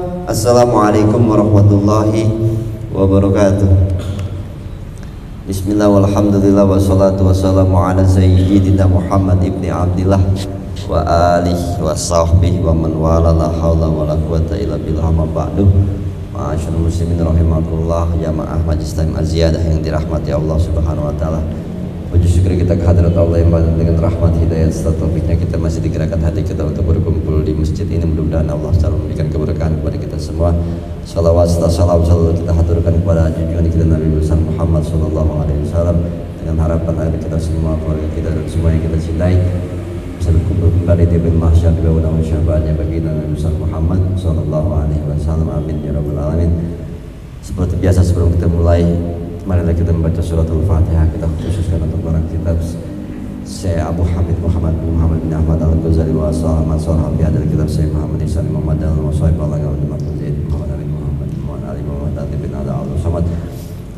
Assalamualaikum warahmatullahi wabarakatuh. Bismillah walhamdulillah wassalatu wassalamu ala sayyidina Muhammad ibni Abdillah wa alihi wa sahbihi wa man wala la hawla wa la quwata illa billah ma ba'du. Ma'asyarul muslimin rahimakumullah, jamaah Majelis Taklim Az-Ziyadah yang dirahmati Allah Subhanahu wa taala. Puji syukur kita kehadirat Allah yang banyak dengan rahmat hidayat serta taufiknya kita masih digerakkan hati kita untuk berkumpul di masjid ini. Mudah-mudahan Allah selalu memberikan keberkahan kepada kita semua. Salawat serta salam selalu kita haturkan kepada junjungan kita Nabi besar Muhammad sallallahu alaihi wasallam, dengan harapan agar kita semua, keluarga kita dan semua yang kita cintai bisa berkumpul kembali di bil mahsyar di bawah naungan syafaatnya bagi Nabi besar Muhammad sallallahu alaihi wasallam. Amin ya rabbal alamin. Seperti biasa sebelum kita mulai, marilah kita membaca suratul Fatihah. Kita khususkan untuk orang kitab saya Abu Hamid Muhammad bin Muhammad bin Ahmad Al-Ghazali wa Salamat Salah fi hadal kitab saya Muhammad Isani Muhammad Al-Musaib Al-Ghazali Zaid Muhammad Ali Muhammad Muhammad Ali Muhammad Ati bin Ala Al-Samad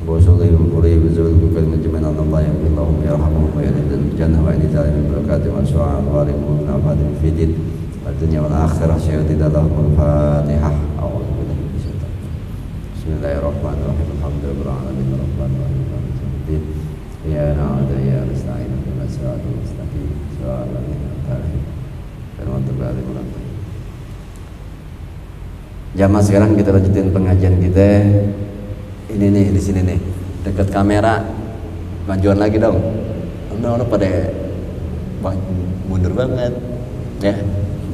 Abu Sulaim Uri Bizul Bukal Majman Allah yang Allahumma yarhamuhum wa yadil jannah wa inidal min barakati wa su'a wa alimun afadim fidin wa dunya wal akhirah syaitan lahumul Fatihah. Bismillahirrahmanirrahim. Alhamdulillahirabbil alamin. Ya na'budu ya nasta'in ihdinas siratal mustaqim siratal ladzina an'amta 'alaihim. Jamaah sekarang kita lanjutin pengajian kita. Ini nih di sini nih, dekat kamera. Majuan lagi dong. Orang pada mundur banget. Ya.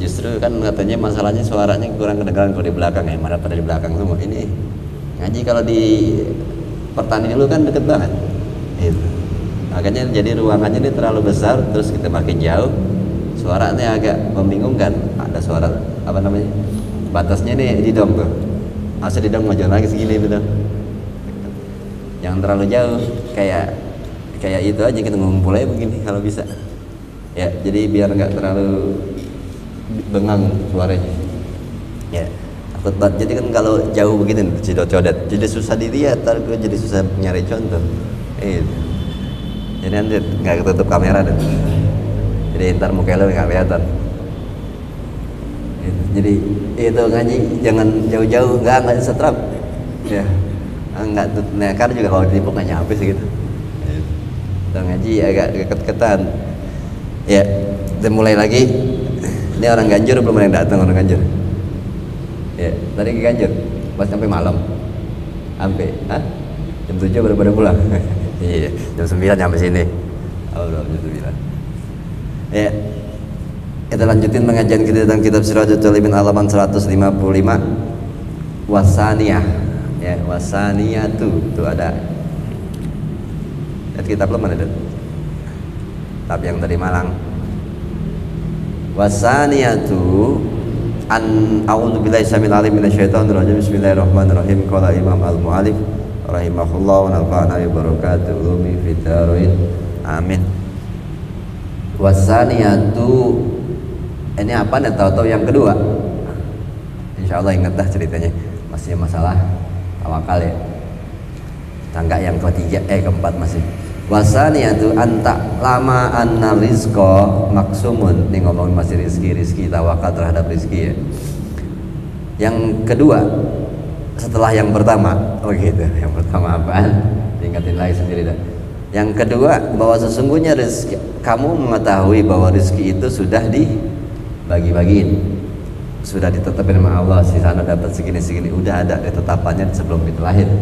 Justru kan katanya masalahnya suaranya kurang kedengaran kalau di belakang ya. Mana pada di belakang semua. Ini ngaji kalau di pertanian dulu kan deket banget. Itu. Makanya jadi ruangannya ini terlalu besar, terus kita makin jauh, suaranya agak membingungkan. Ada suara apa namanya? Batasnya nih di dom tuh. Asal di dom maju lagi segini itu dong. Jangan terlalu jauh, kayak itu aja kita ngumpul aja begini kalau bisa. Ya, jadi biar nggak terlalu bengang suaranya. Ya. Takut banget. Jadi kan kalau jauh begini codot-codot, jadi susah dilihat, gue jadi susah nyari contoh. Jadi nanti nggak ketutup kamera deh. Jadi ntar muka lo nggak kelihatan. Jadi itu ngaji jangan jauh-jauh, nggak setrap. Ya, nggak nekar juga kalau ditipu nggak nyampe segitu. Kita ngaji agak deket-deketan. Ya, kita mulai lagi. Ini orang Ganjur belum ada yang datang orang Ganjur. Ya, tadi ke Ganjur pas sampai malam. Sampai, jam 7 baru pada pulang. Iya, jam 9 nyampe sini. Oh, jam 9. Ya. Kita lanjutin pengajian kita tentang kitab Siratul Talibin halaman 155. Wasaniyah. Ya, wasaniyah tuh ada. Lihat kitab belum ada? Kitab yang dari Malang. Wasaniyatu an a'udzubillahi samil alim minasyaitonir rajim. Bismillahirrahmanirrahim. Qala Imam Al-Mu'allif rahimahullah wa nafa'ana bi barakati ulumi fid dharain. Amin. Wasaniyatu, ini apa nih? Tahu-tahu yang kedua. Insyaallah ingat dah ceritanya. Masih masalah tawakal ya. Tangga yang keempat masih. Wasaniyatu anta lama anna rizqa maksumun. Ini ngomongin masih rizki tawakal terhadap rizki ya. Yang kedua setelah yang pertama, oh gitu. Yang pertama apaan? Diingatin lagi sendiri dah. Yang kedua, bahwa sesungguhnya rezeki, kamu mengetahui bahwa rezeki itu sudah dibagi-bagiin, sudah ditetapkan sama Allah. Si sana dapat segini, udah ada ketetapannya sebelum kita lahir.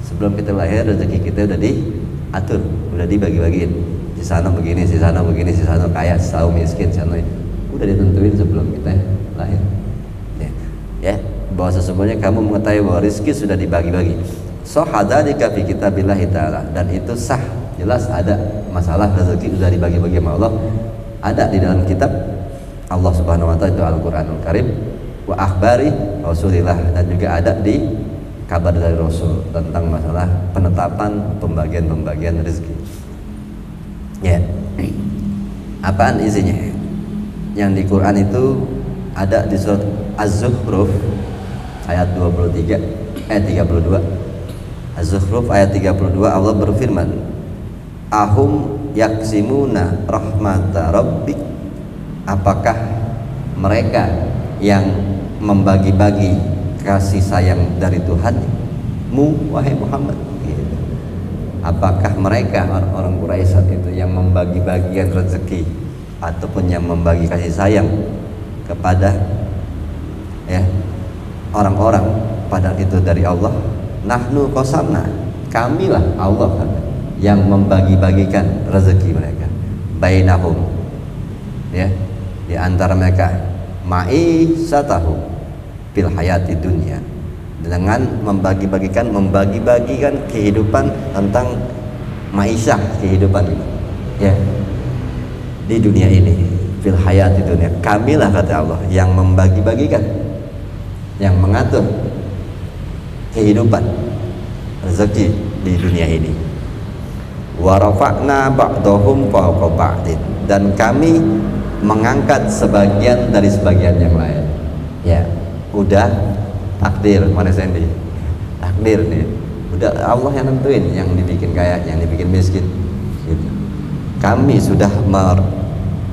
Sebelum kita lahir rezeki kita udah diatur, udah dibagi-bagiin. Si sana begini, si sana begini, si sana kaya, si sana miskin, si sana udah ditentuin sebelum kita lahir. Ya. Bahwa sesungguhnya kamu mengetahui bahwa rezeki sudah dibagi-bagi. Sahadalika fi kitabillahi ta'ala, dan itu sah, jelas ada masalah rezeki sudah dibagi-bagi sama Allah, ada di dalam kitab Allah Subhanahu wa taala, itu Al-Qur'anul Karim, wa akhbari Rasulillah, dan juga ada di kabar dari Rasul tentang masalah penetapan pembagian rezeki. Ya. Apaan isinya? Yang di Quran itu ada di surat Az-Zukhruf ayat 32. Az-Zukhruf ayat 32, Allah berfirman, ahum yaksimuna rahmata rabbik, apakah mereka yang membagi-bagi kasih sayang dari Tuhanmu wahai Muhammad gitu. Apakah mereka orang-orang Quraisy saat itu yang membagi-bagikan rezeki ataupun yang membagi kasih sayang kepada ya orang-orang, padahal itu dari Allah? Nahnu qasamna, kamilah Allah yang membagi-bagikan rezeki mereka bainahum, ya, di antara mereka, ma'isatahu fil hayati dunia, dengan membagi-bagikan kehidupan tentang ma'isyah, kehidupan ya di dunia ini, fil hayati dunia. Kamilah kata Allah yang membagi-bagikan, yang mengatur kehidupan rezeki di dunia ini. Wa rafa'na ba'dahum fawqa ba'din, dan kami mengangkat sebagian dari sebagian yang lain. Ya, udah takdir, mana Sandy? Takdir nih. Udah Allah yang nentuin, yang dibikin kaya, yang dibikin miskin. Gitu. Kami sudah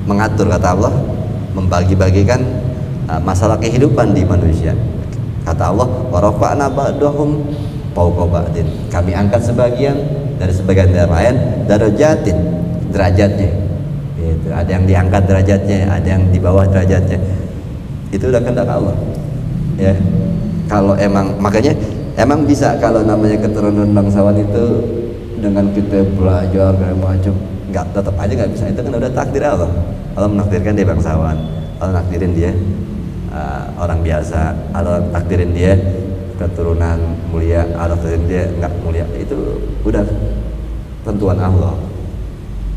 mengatur, kata Allah, membagi-bagikan masalah kehidupan di manusia. Kata Allah, wa rafa'na ba'dahum fawqa ba'din, kami angkat sebagian dari sebagian yang lain, darajatin, derajatnya gitu. Ada yang diangkat derajatnya, ada yang di bawah derajatnya. Itu udah kehendak Allah ya. Kalau emang, makanya emang bisa kalau namanya keturunan bangsawan itu dengan kita belajar kayak macam, nggak, tetap aja nggak bisa. Itu kan udah takdir Allah. Allah menakdirkan dia bangsawan, Allah nakdirin dia orang biasa, Allah takdirin dia keturunan mulia, Allah takdirin dia nggak mulia. Itu udah tentuan Allah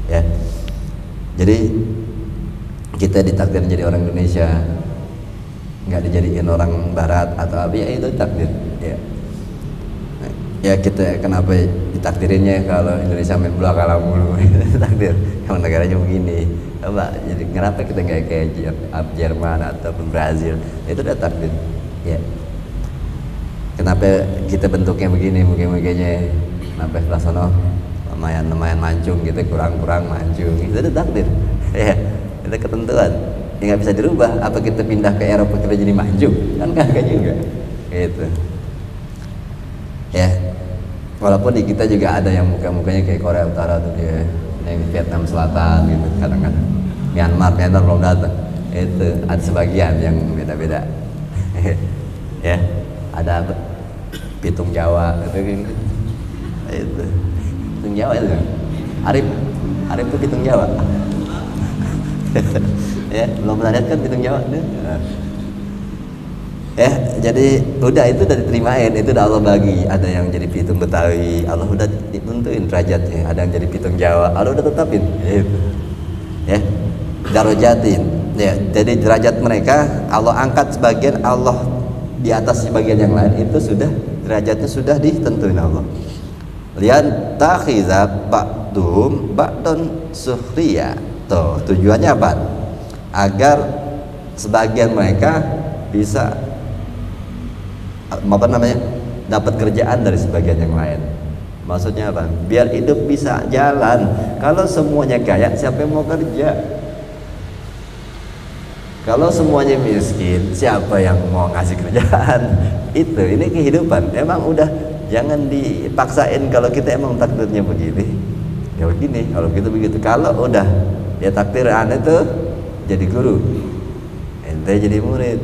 ya. Jadi kita ditakdirin jadi orang Indonesia, nggak dijadiin orang Barat atau apa, ya itu takdir ya. Ya kita kenapa ditakdirinnya kalau Indonesia main bola kalah mulu takdir, yang negaranya begini. Coba, jadi kenapa kita nggak kayak Jerman ataupun Brazil? Itu udah takdir ya. Kenapa kita bentuknya begini, mungkin-mungkinnya kenapa sebelah sono lumayan mancung gitu, kurang mancung, itu udah takdir ya. Itu ketentuan ya, nggak bisa dirubah. Apa kita pindah ke Eropa kita jadi mancung? Kan kagak juga gitu ya. Walaupun di kita juga ada yang mukanya kayak Korea Utara tuh, dia yang Vietnam Selatan gitu, kadang-kadang Myanmar belum datang. Itu ada sebagian yang beda-beda ya. Ada pitung Jawa gitu. Itu pitung Jawa itu Arif itu pitung Jawa ya, belum pernah lihat kan pitung Jawa ya. Jadi udah, itu udah diterimain, itu udah Allah bagi. Ada yang jadi pitung Betawi, Allah udah ditentuin derajatnya. Ada yang jadi pitung Jawa, Allah udah tetapin gitu ya. Darajatin ya, jadi derajat mereka Allah angkat sebagian, Allah di atas sebagian yang lain, itu sudah derajatnya sudah ditentuin Allah. Lian takhiza ba'dhum ba'dun sukhriya. Tuh, tujuannya apa? Agar sebagian mereka bisa dapat kerjaan dari sebagian yang lain. Maksudnya apa? Biar hidup bisa jalan. Kalau semuanya kaya, siapa yang mau kerja? Kalau semuanya miskin, siapa yang mau ngasih kerjaan? Ini kehidupan. Emang udah, jangan dipaksain. Kalau kita emang takdirnya begini, ya begini. Kalau begitu. Kalau udah ya takdir aneh tuh jadi guru, ente jadi murid.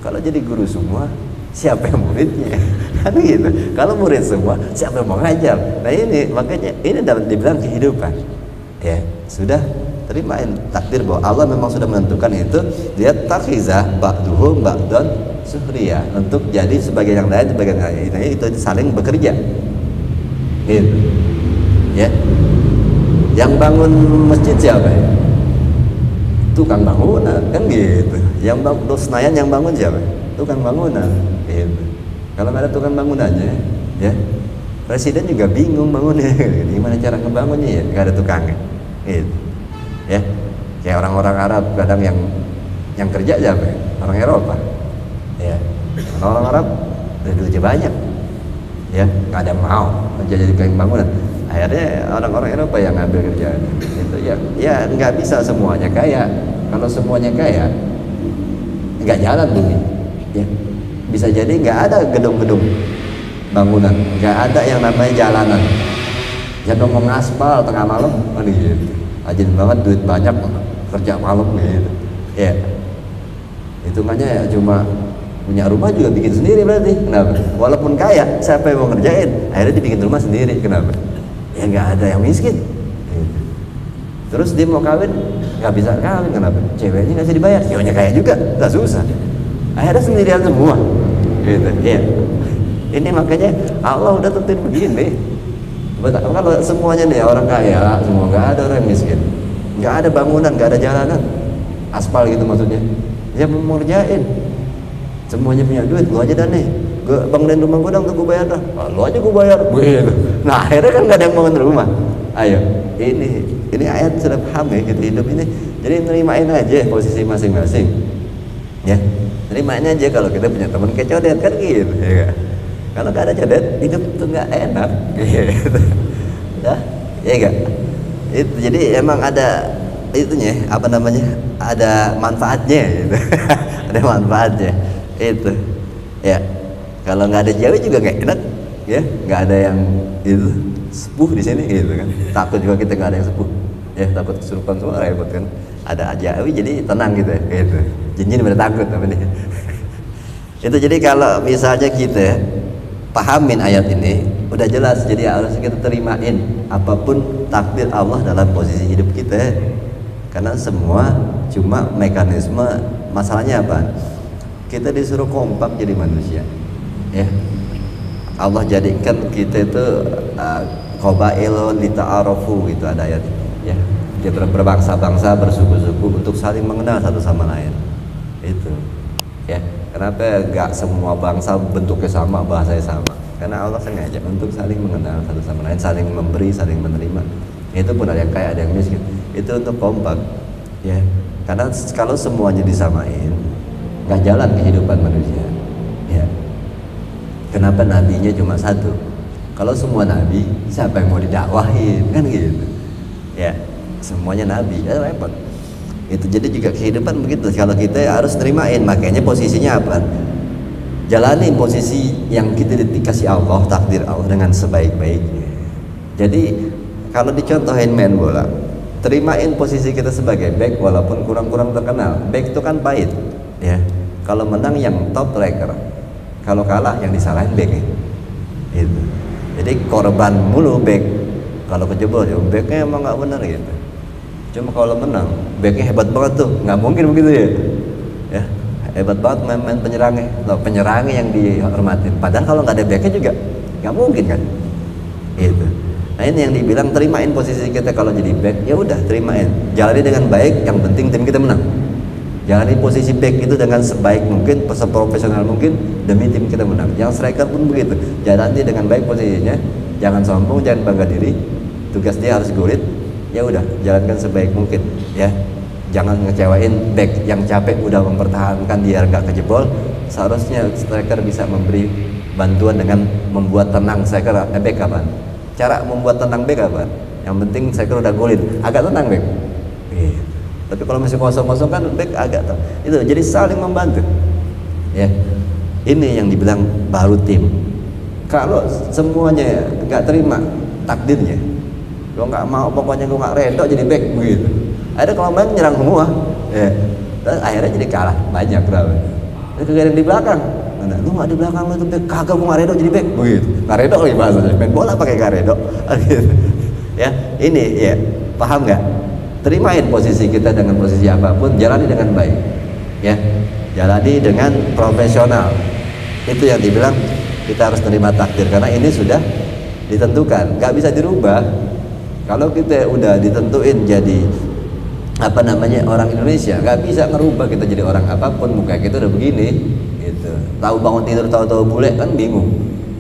Kalau jadi guru semua, siapa yang muridnya? Kan gitu. Kalau murid semua, siapa yang mau ngajar? Nah ini makanya ini dapat dibilang kehidupan ya. Sudah terimain takdir bahwa Allah memang sudah menentukan itu. Dia takhizah ba'duhum ba'dan sukhriya, untuk jadi sebagian yang lain sebagian yang lain, itu saling bekerja gitu ya. Yang bangun masjid siapa ya? Tukang bangunan kan gitu. Yang bangun Senayan, yang bangun siapa? Tukang bangunan gitu. Kalau nggak ada tukang bangunannya ya, presiden juga bingung bangunnya gimana cara ngebangunnya ya, nggak ada tukangnya gitu ya. Kayak orang-orang Arab kadang yang kerja siapa? Orang Eropa ya. Orang Arab duitnya banyak ya, nggak ada mau jadi kayak bangunan. Akhirnya orang-orang Eropa yang ngambil kerjaan itu ya nggak bisa semuanya kaya. Kalau semuanya kaya nggak jalan bumi ya bisa jadi nggak ada gedung-gedung bangunan, nggak ada yang namanya jalanan, jangan ngomong aspal tengah malam kan gitu, rajin banget duit banyak kerja malam gitu ya, hitungannya ya cuma punya rumah juga bikin sendiri berarti. Kenapa? Walaupun kaya, siapa yang mau ngerjain? Akhirnya dibikin rumah sendiri. Kenapa? Ya nggak ada yang miskin gitu. Terus dia mau kawin nggak bisa kawin, kenapa? Ceweknya nggak bisa dibayar, ceweknya kaya juga, nggak susah, akhirnya sendirian semua gitu ya. Ini makanya Allah udah tentuin begini. Kalau semuanya nih orang kaya semua, nggak ada orang miskin, nggak ada bangunan, nggak ada jalanan aspal gitu maksudnya, dia mau ngerjain, semuanya punya duit, lu aja dah nih, gue bangunin rumah gue dong, tuh gue bayar dah, lu aja gue bayar gitu. Nah akhirnya kan nggak ada yang bangun rumah. Ayo, ini ayat sudah paham ya gitu hidup ini. Jadi nerimain aja posisi masing-masing ya, nerimain aja kalau kita punya teman kayak codet kan gitu ya kan? Kalau nggak ada codet hidup tuh nggak enak gitu ya, ya enggak itu. Jadi emang ada itunya, apa namanya, ada manfaatnya gitu. Ada manfaatnya itu ya. Kalau nggak ada cewek juga nggak enak ya, nggak ada yang itu sepuh di sini gitu kan, takut juga kita nggak ada yang sepuh ya, takut kesurupan semua repot kan. Ada ajawi jadi tenang gitu ya gitu, jin pada takut apa nih. Itu jadi kalau misalnya kita pahamin ayat ini udah jelas, jadi harus kita terimain apapun takdir Allah dalam posisi hidup kita, karena semua cuma mekanisme. Masalahnya apa? Kita disuruh kompak jadi manusia ya. Allah jadikan kita itu qabailun lita'arafu gitu, ada ayat ya. Dia berbangsa-bangsa, bersuku-suku untuk saling mengenal satu sama lain. Itu ya. Kenapa gak semua bangsa bentuknya sama, bahasanya sama? Karena Allah sengaja untuk saling mengenal satu sama lain, saling memberi, saling menerima. Itu pun ada yang kaya, ada yang miskin. Itu untuk kompak ya. Karena kalau semuanya disamain, gak jalan kehidupan manusia ya. Kenapa nabinya cuma satu? Kalau semua nabi, siapa yang mau didakwahin kan gitu ya. Semuanya nabi ya, repot itu. Jadi juga kehidupan begitu, kalau kita harus terimain. Makanya posisinya apa? Jalani posisi yang kita dikasih Allah, takdir Allah dengan sebaik-baiknya. Jadi kalau dicontohin main bola, terimain posisi kita sebagai back walaupun kurang-kurang terkenal. Back itu kan pahit ya. Kalau menang yang top striker, kalau kalah yang disalahin back ya. Itu. Jadi korban mulu back. Kalau kejebol ya backnya emang nggak benar gitu. Cuma kalau menang, backnya hebat banget tuh, nggak mungkin begitu ya, hebat banget main penyerangnya, penyerangnya yang dihormatin. Padahal kalau nggak ada backnya juga nggak mungkin kan, gitu. Nah ini yang dibilang terimain posisi kita kalau jadi back, ya udah terimain, jalani dengan baik, yang penting tim kita menang. Jalani posisi back itu dengan sebaik mungkin, seprofesional mungkin demi tim kita menang. Yang striker pun begitu, jalani dengan baik posisinya, jangan sombong, jangan bangga diri, tugas dia harus gulit. Ya udah jalankan sebaik mungkin ya, jangan ngecewain back yang capek udah mempertahankan biar gak kejebol. Seharusnya striker bisa memberi bantuan dengan membuat tenang striker. Back kapan? Cara membuat tenang back kapan? Yang penting striker udah golin, agak tenang back. Tapi kalau masih kosong-kosong kan back agak itu. Jadi saling membantu ya. Ini yang dibilang baru tim. Kalau semuanya gak terima takdirnya, gue nggak mau, pokoknya gue nggak redo jadi back begitu. Ada kalau main nyerang semua, ya. Terus akhirnya jadi kalah banyak berapa. Terus kegagalan di belakang, mana? Lu nggak di belakang lu tuh back, kagak gue nggak redo jadi back begitu. Nggak redo lagi bahasanya, main bola pakai nggak redo, gitu. Ya ini ya, paham nggak? Terimain posisi kita dengan posisi apapun, jalani dengan baik, ya. Jalani dengan profesional. Itu yang dibilang kita harus terima takdir, karena ini sudah ditentukan, nggak bisa dirubah. Kalau kita udah ditentuin jadi apa namanya orang Indonesia, nggak bisa ngerubah kita jadi orang apapun. Muka kita udah begini, gitu. Tahu bangun tidur tahu-tahu bule kan bingung.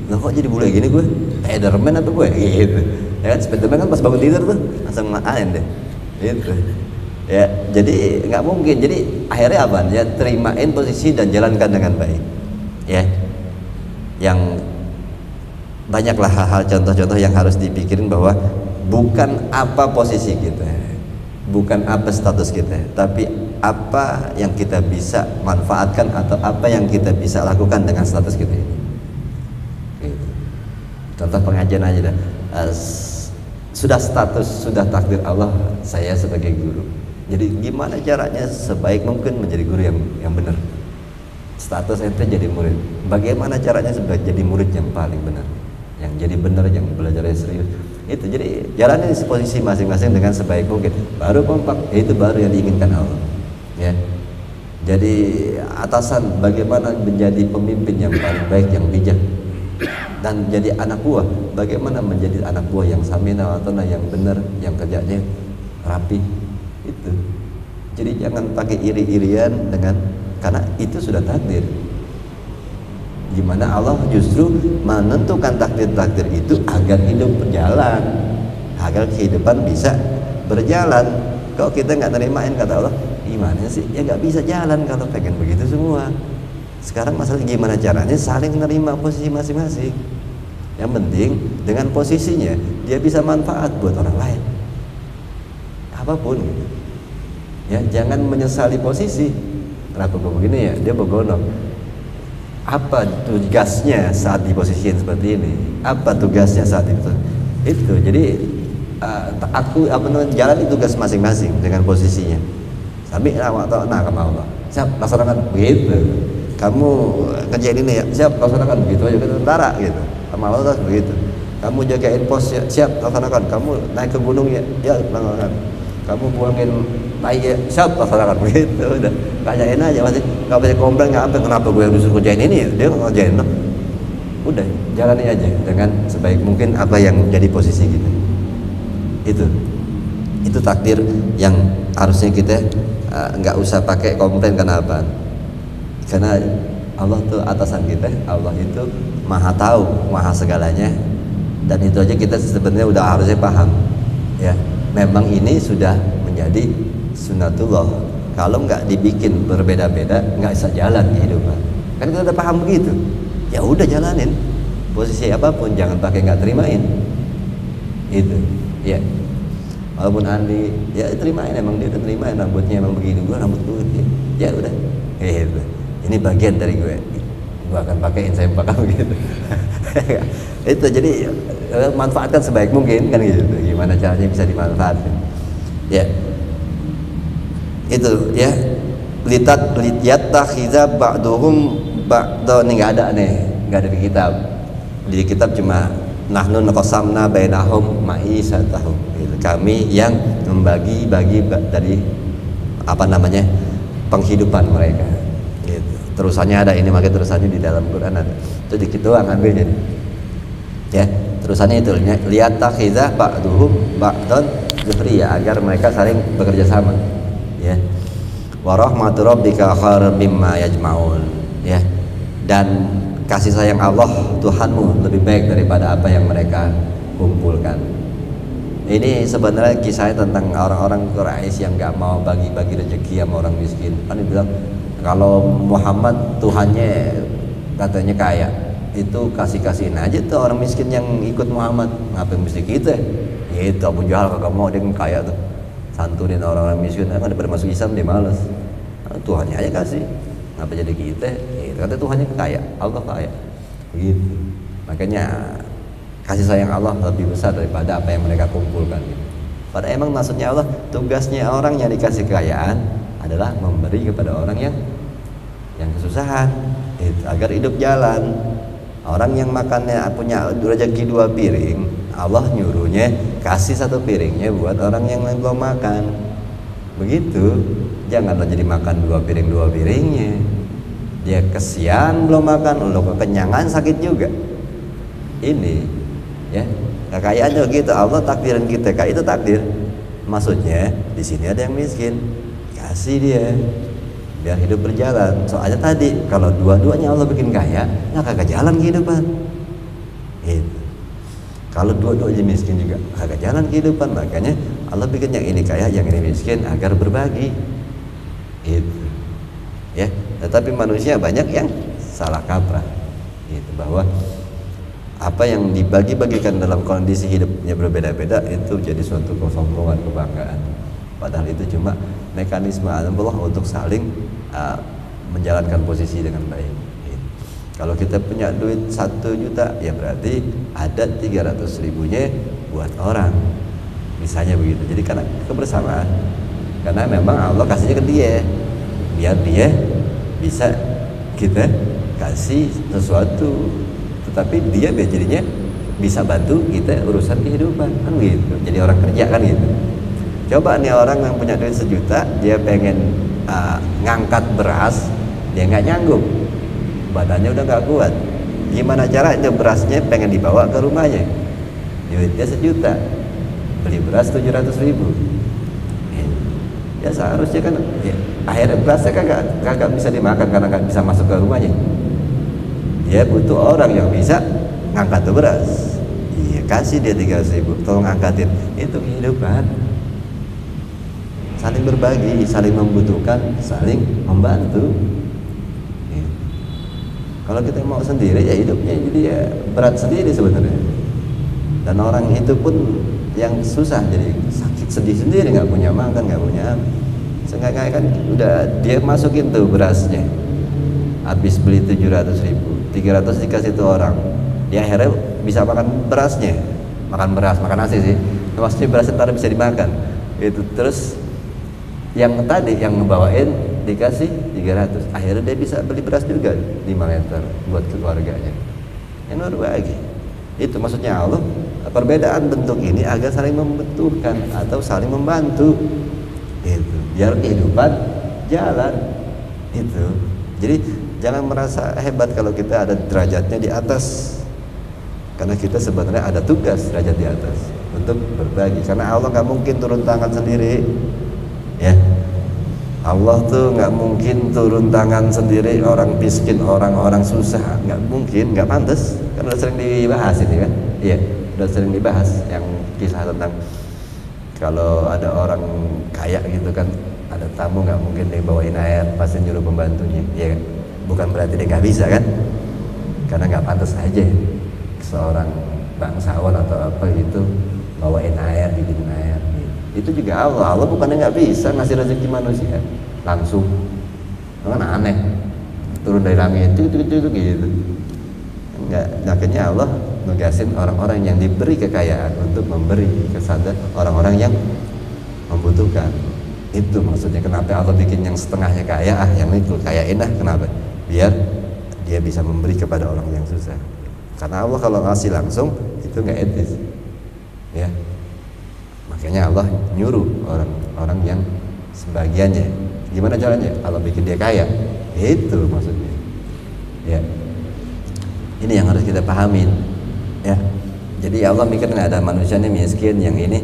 Lah kok jadi bule gini gue? Spiderman apa gue? Gitu. Ya kan Spiderman kan pas bangun tidur tuh langsung ngain deh. Gitu. Ya jadi nggak mungkin. Jadi akhirnya apa? Ya terimain posisi dan jalankan dengan baik. Ya. Yang banyaklah hal-hal contoh-contoh yang harus dipikirin bahwa bukan apa posisi kita, bukan apa status kita, tapi apa yang kita bisa manfaatkan atau apa yang kita bisa lakukan dengan status kita ini. Gitu. Contoh pengajian aja dah. Sudah status, sudah takdir Allah saya sebagai guru. Jadi gimana caranya sebaik mungkin menjadi guru yang benar. Status ente jadi murid. Bagaimana caranya sebagai jadi murid yang paling benar, yang jadi benar, yang belajarnya serius. Itu jadi jalannya di posisi masing-masing dengan sebaik mungkin. Baru kompak, itu baru yang diinginkan Allah. Ya. Jadi atasan bagaimana menjadi pemimpin yang paling baik, yang bijak. Dan jadi anak buah, bagaimana menjadi anak buah yang samina atona, yang benar, yang kerjanya rapi. Itu. Jadi jangan pakai iri-irian dengan, karena itu sudah takdir. Gimana Allah justru menentukan takdir-takdir itu agar hidup berjalan, agar kehidupan bisa berjalan. Kalau kita nggak nerimain, kata Allah, gimana sih? Ya nggak bisa jalan kalau pengen begitu semua. Sekarang masalah gimana caranya saling menerima posisi masing-masing. Yang penting dengan posisinya dia bisa manfaat buat orang lain. Apapun gitu. Ya, jangan menyesali posisi. Kenapa gue begini ya? Dia begonok. Apa tugasnya saat di posisi seperti ini? Apa tugasnya saat itu? Itu. Jadi jalan itu tugas masing-masing dengan posisinya. Sambil nah sama Allah. Siap, laksanakan begitu. Kamu kerjain ini ya, siap, laksanakan begitu aja, kita tentara gitu. Sama Allah begitu. Kamu jagain pos ya, siap, laksanakan. Kamu naik ke gunung ya, laksanakan. Kamu buangin tai ya, siap, laksanakan begitu. Udah, kayain aja masih, nggak boleh komplain, nggak apa, kenapa gue yang disuruh kerjain ini ya, dia ngerjain. Udah, jalani aja dengan sebaik mungkin apa yang jadi posisi kita. Itu takdir yang harusnya kita nggak usah pakai komplain. Kenapa? Karena Allah tuh atasan kita, Allah itu maha tahu, maha segalanya, dan itu aja kita sebenarnya udah harusnya paham. Ya, memang ini sudah menjadi sunnatullah. Kalau nggak dibikin berbeda-beda, nggak bisa jalan kehidupan. Kan kita udah paham begitu. Ya udah jalanin, posisi apapun, jangan pakai nggak terimain. Itu, ya. Walaupun Andi, ya terimain, emang dia udah terimain rambutnya emang begini, gua rambut gue, ya udah, gitu. Ini bagian dari gue akan pakaiin saya pakai begitu. Itu jadi manfaatkan sebaik mungkin kan gitu. Gimana caranya bisa dimanfaatkan? Ya, itu ya. Yattakhidza ba'duhum ba'da, ini nggak ada di kitab. Di kitab cuma nahnu naqasamna bainahum ma'isatahum. Kami yang membagi-bagi dari penghidupan mereka. Terusannya ada, ini makanya terusannya di dalam Quran ada. Itu dikit doang ambilnya. Ya, terusannya itu liyattakhidza ba'duhum ba'dan zuhriya, agar mereka saling bekerja sama. Ya. Wa rahmatu rabbika khairum mimma yajma'un. Ya. Dan kasih sayang Allah Tuhanmu lebih baik daripada apa yang mereka kumpulkan. Ini sebenarnya kisahnya tentang orang-orang Quraisy yang nggak mau bagi-bagi rezeki sama orang miskin. Kan dibilang kalau Muhammad Tuhannya katanya kaya, itu kasih-kasihin aja tuh orang miskin yang ikut Muhammad. Ngapain mesti kita? Ya itu Abu Jahal kagak mau, dia kaya tuh, santunin orang-orang miskin. Kan daripada masuk Islam dia males. Tuhannya aja kasih, ngapa jadi kita? Ya, itu kata Tuhannya kaya, Allah kaya. Begitu. Makanya kasih sayang Allah lebih besar daripada apa yang mereka kumpulkan. Padahal emang maksudnya Allah, tugasnya orang yang dikasih kekayaan adalah memberi kepada orang yang kesusahan, agar hidup jalan. Orang yang makannya punya rezeki 2 piring, Allah nyuruhnya kasih 1 piringnya buat orang yang belum makan. Begitu. Janganlah jadi makan 2 piringnya. Dia kesian belum makan, lo kekenyangan sakit juga. Ini ya, kekayaan juga gitu. Allah takdirin kita, kayak itu takdir. Maksudnya di sini ada yang miskin, kasih dia biar hidup berjalan. Soalnya tadi kalau dua-duanya Allah bikin kaya, nah kagak jalan kehidupan. Gitu. Kalau dua-duanya miskin juga kagak jalan kehidupan. Makanya Allah bikin yang ini kaya, yang ini miskin agar berbagi. Gitu. Ya, tetapi manusia banyak yang salah kaprah. Gitu, bahwa apa yang dibagi-bagikan dalam kondisi hidupnya berbeda-beda itu jadi suatu kesombongan, kebanggaan. padahal itu cuma mekanisme Allah untuk saling menjalankan posisi dengan baik. Kalau kita punya duit 1 juta, ya berarti ada 300.000-nya buat orang, misalnya begitu. Jadi karena kebersamaan, karena memang Allah kasihnya ke dia, biar dia bisa kita kasih sesuatu, tetapi dia jadinya bisa bantu kita urusan kehidupan, kan gitu. Jadi orang kerja kan gitu. Coba nih orang yang punya duit 1 juta, dia pengen ngangkat beras, dia nggak nyanggup, badannya udah nggak kuat. Gimana caranya berasnya pengen dibawa ke rumahnya? Duitnya 1 juta, beli beras 700.000. Ya seharusnya kan, ya, akhirnya berasnya kagak bisa dimakan karena nggak bisa masuk ke rumahnya. Dia butuh orang yang bisa ngangkat tuh beras. Iya, kasih dia 300.000, tolong angkatin. Itu kehidupan. Saling berbagi, saling membutuhkan, saling membantu. Ya. Kalau kita mau sendiri, ya hidupnya jadi ya berat sendiri sebenarnya. Dan orang itu pun yang susah, jadi sakit sedih sendiri, nggak punya makan, nggak punya apa. Seenggaknya kan udah dia masukin tuh berasnya, habis beli 700.000, 300 dikasih tuh orang, dia akhirnya bisa makan berasnya, makan beras, makan nasi sih, maksudnya berasnya ntar bisa dimakan itu. Terus yang tadi yang ngebawain dikasih 300, akhirnya dia bisa beli beras juga 5 liter buat keluarganya. Yang berbagi itu maksudnya Allah. Perbedaan bentuk ini agar saling membutuhkan atau saling membantu itu, biar kehidupan jalan itu. Jadi jangan merasa hebat kalau kita ada derajatnya di atas, karena kita sebenarnya ada tugas derajat di atas untuk berbagi. Karena Allah nggak mungkin turun tangan sendiri, ya. Allah tuh nggak mungkin turun tangan sendiri, orang miskin, orang susah, nggak mungkin, nggak pantas. Kan udah sering dibahas ini kan, iya, udah sering dibahas yang kisah tentang kalau ada orang kaya gitu kan, ada tamu nggak mungkin dia bawain air, pasti nyuruh pembantunya, ya kan? Bukan berarti dia nggak bisa kan, karena nggak pantas aja seorang bangsawan atau apa gitu bawain air, bikin air gitu. Itu juga Allah bukannya nggak bisa ngasih rezeki manusia langsung, kan aneh, turun dari langit itu gitu. Nggak, akhirnya Allah nugasin orang-orang yang diberi kekayaan untuk memberi kesadaran orang-orang yang membutuhkan. Itu maksudnya kenapa Allah bikin yang setengahnya kaya, yang itu kayain kenapa? Biar dia bisa memberi kepada orang yang susah. Karena Allah kalau ngasih langsung itu nggak etis, ya. Makanya Allah nyuruh orang-orang yang sebagiannya. Gimana caranya? Allah bikin dia kaya, itu maksudnya, ya. Ini yang harus kita pahamin, ya. Jadi Allah mikir nggak ada manusia ini miskin, yang ini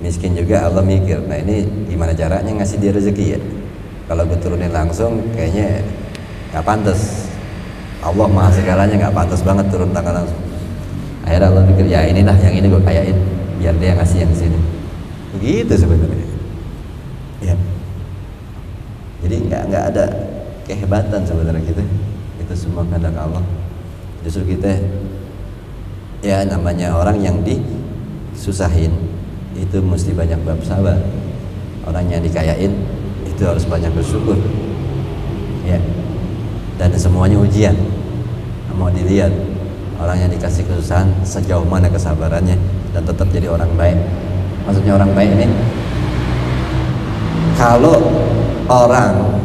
miskin juga Allah mikir. Nah ini gimana caranya ngasih dia rezeki ya? Kalau gue turunin langsung kayaknya nggak pantas. Allah maha segalanya, nggak pantas banget turun tangan langsung. Akhirnya Allah mikir, ya inilah yang ini gue kayain, biar dia ngasih yang sini. Begitu sebenarnya, ya. Jadi nggak ada kehebatan sebenarnya kita. Itu semua kehendak Allah. Justru kita, ya namanya orang yang disusahin itu mesti banyak bab sabar. Orang yang dikayain itu harus banyak bersyukur, ya. Dan semuanya ujian, mau dilihat orang yang dikasih kesusahan sejauh mana kesabarannya dan tetap jadi orang baik. Maksudnya orang baik ini, kalau orang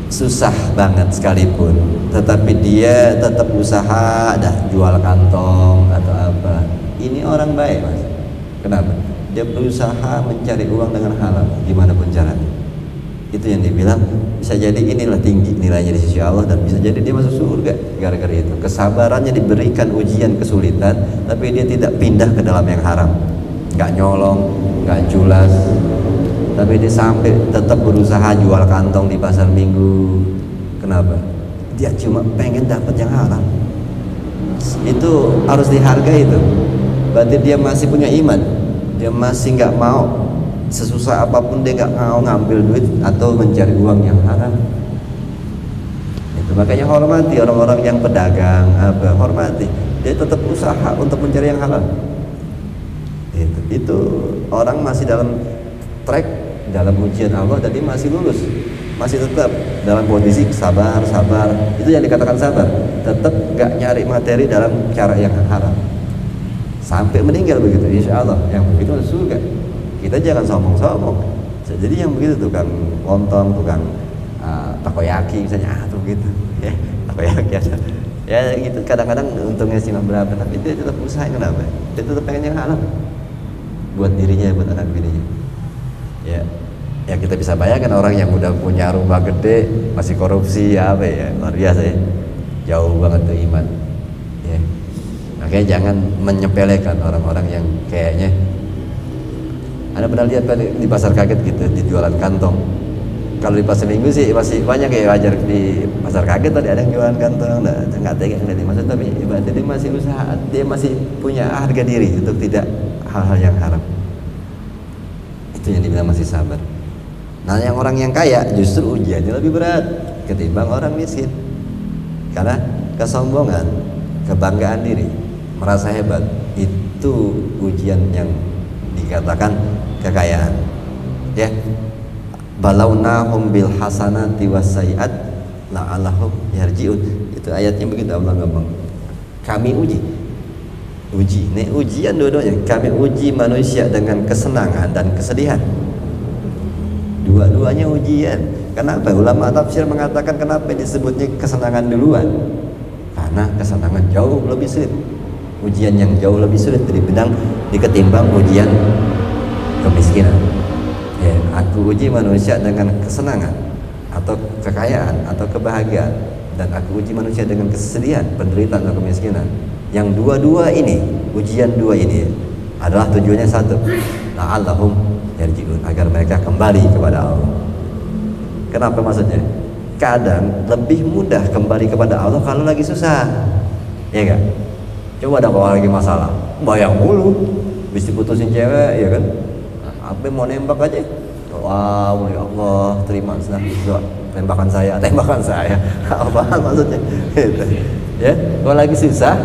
susah banget sekalipun, tetapi dia tetap usaha, jual kantong atau apa, ini orang baik, mas. Kenapa? Dia berusaha mencari uang dengan halal, gimana pun caranya. Itu yang dibilang bisa jadi inilah tinggi nilainya di sisi Allah, dan bisa jadi dia masuk surga gara-gara itu. Kesabarannya diberikan ujian kesulitan, tapi dia tidak pindah ke dalam yang haram, nggak nyolong, nggak culas, tapi dia sampai tetap berusaha jual kantong di pasar minggu. Kenapa? Dia cuma pengen dapat yang halal. Itu harus dihargai itu. Berarti dia masih punya iman. Dia masih nggak mau, sesusah apapun dia nggak mau ngambil duit atau mencari uang yang haram. Itu makanya hormati orang-orang yang pedagang, hormati. Dia tetap usaha untuk mencari yang halal. Itu orang masih dalam track dalam ujian Allah dan dia masih lulus, masih tetap dalam kondisi sabar. Itu yang dikatakan sabar, tetap gak nyari materi dalam cara yang haram sampai meninggal begitu. Insya Allah yang begitu masuk surga. Kita jangan sombong. Jadi yang begitu tukang lontong, tukang takoyaki misalnya, tuh gitu ya, takoyaki ada ya gitu, kadang-kadang untungnya cuma berapa, tapi dia tetap usaha. Kenapa? Dia tetap pengen yang halal buat dirinya, buat anak bininya. Ya kita bisa bayangkan orang yang udah punya rumah gede masih korupsi, ya apa ya, luar biasa ya, jauh banget tuh iman ya. Makanya jangan menyepelekan orang-orang yang kayaknya, Anda pernah lihat di pasar kaget gitu, di jualan kantong. Kalau di pasar minggu sih masih banyak ya, wajar. Di pasar kaget tadi ada yang jualan kantong, nggak tega ngeliat maksud, tapi ibadah dia masih usaha, dia masih punya harga diri untuk tidak hal-hal yang haram. Itu yang dibilang masih sabar. Nah, yang orang yang kaya justru ujiannya lebih berat ketimbang orang miskin, karena kesombongan, kebanggaan diri, merasa hebat, itu ujian yang dikatakan kekayaan ya. Balawnahum bil hasanati wassayiat la'allahum yarji'un. Itu ayatnya begitu, Allah ngomong kami uji, ini ujian dua-duanya. Kami uji manusia dengan kesenangan dan kesedihan, dua-duanya ujian. Kenapa? Ulama tafsir mengatakan kenapa disebutnya kesenangan duluan, karena kesenangan jauh lebih sulit, ujian yang jauh lebih sulit diketimbang ujian kemiskinan ya. Aku uji manusia dengan kesenangan atau kekayaan atau kebahagiaan, dan aku uji manusia dengan kesedihan, penderitaan atau kemiskinan. Yang dua-dua ini, ujian dua ini adalah tujuannya satu, la'allahum yarji'un, agar mereka kembali kepada Allah. Kenapa maksudnya? Kadang lebih mudah kembali kepada Allah kalau lagi susah, ya kan? Coba ada kalau lagi masalah, bayang mulu, bisa diputusin cewek, ya kan? Apa mau nembak aja, wow ya Allah, terima doa tembakan saya. Apaan maksudnya? Gitu. Ya, kalau lagi susah,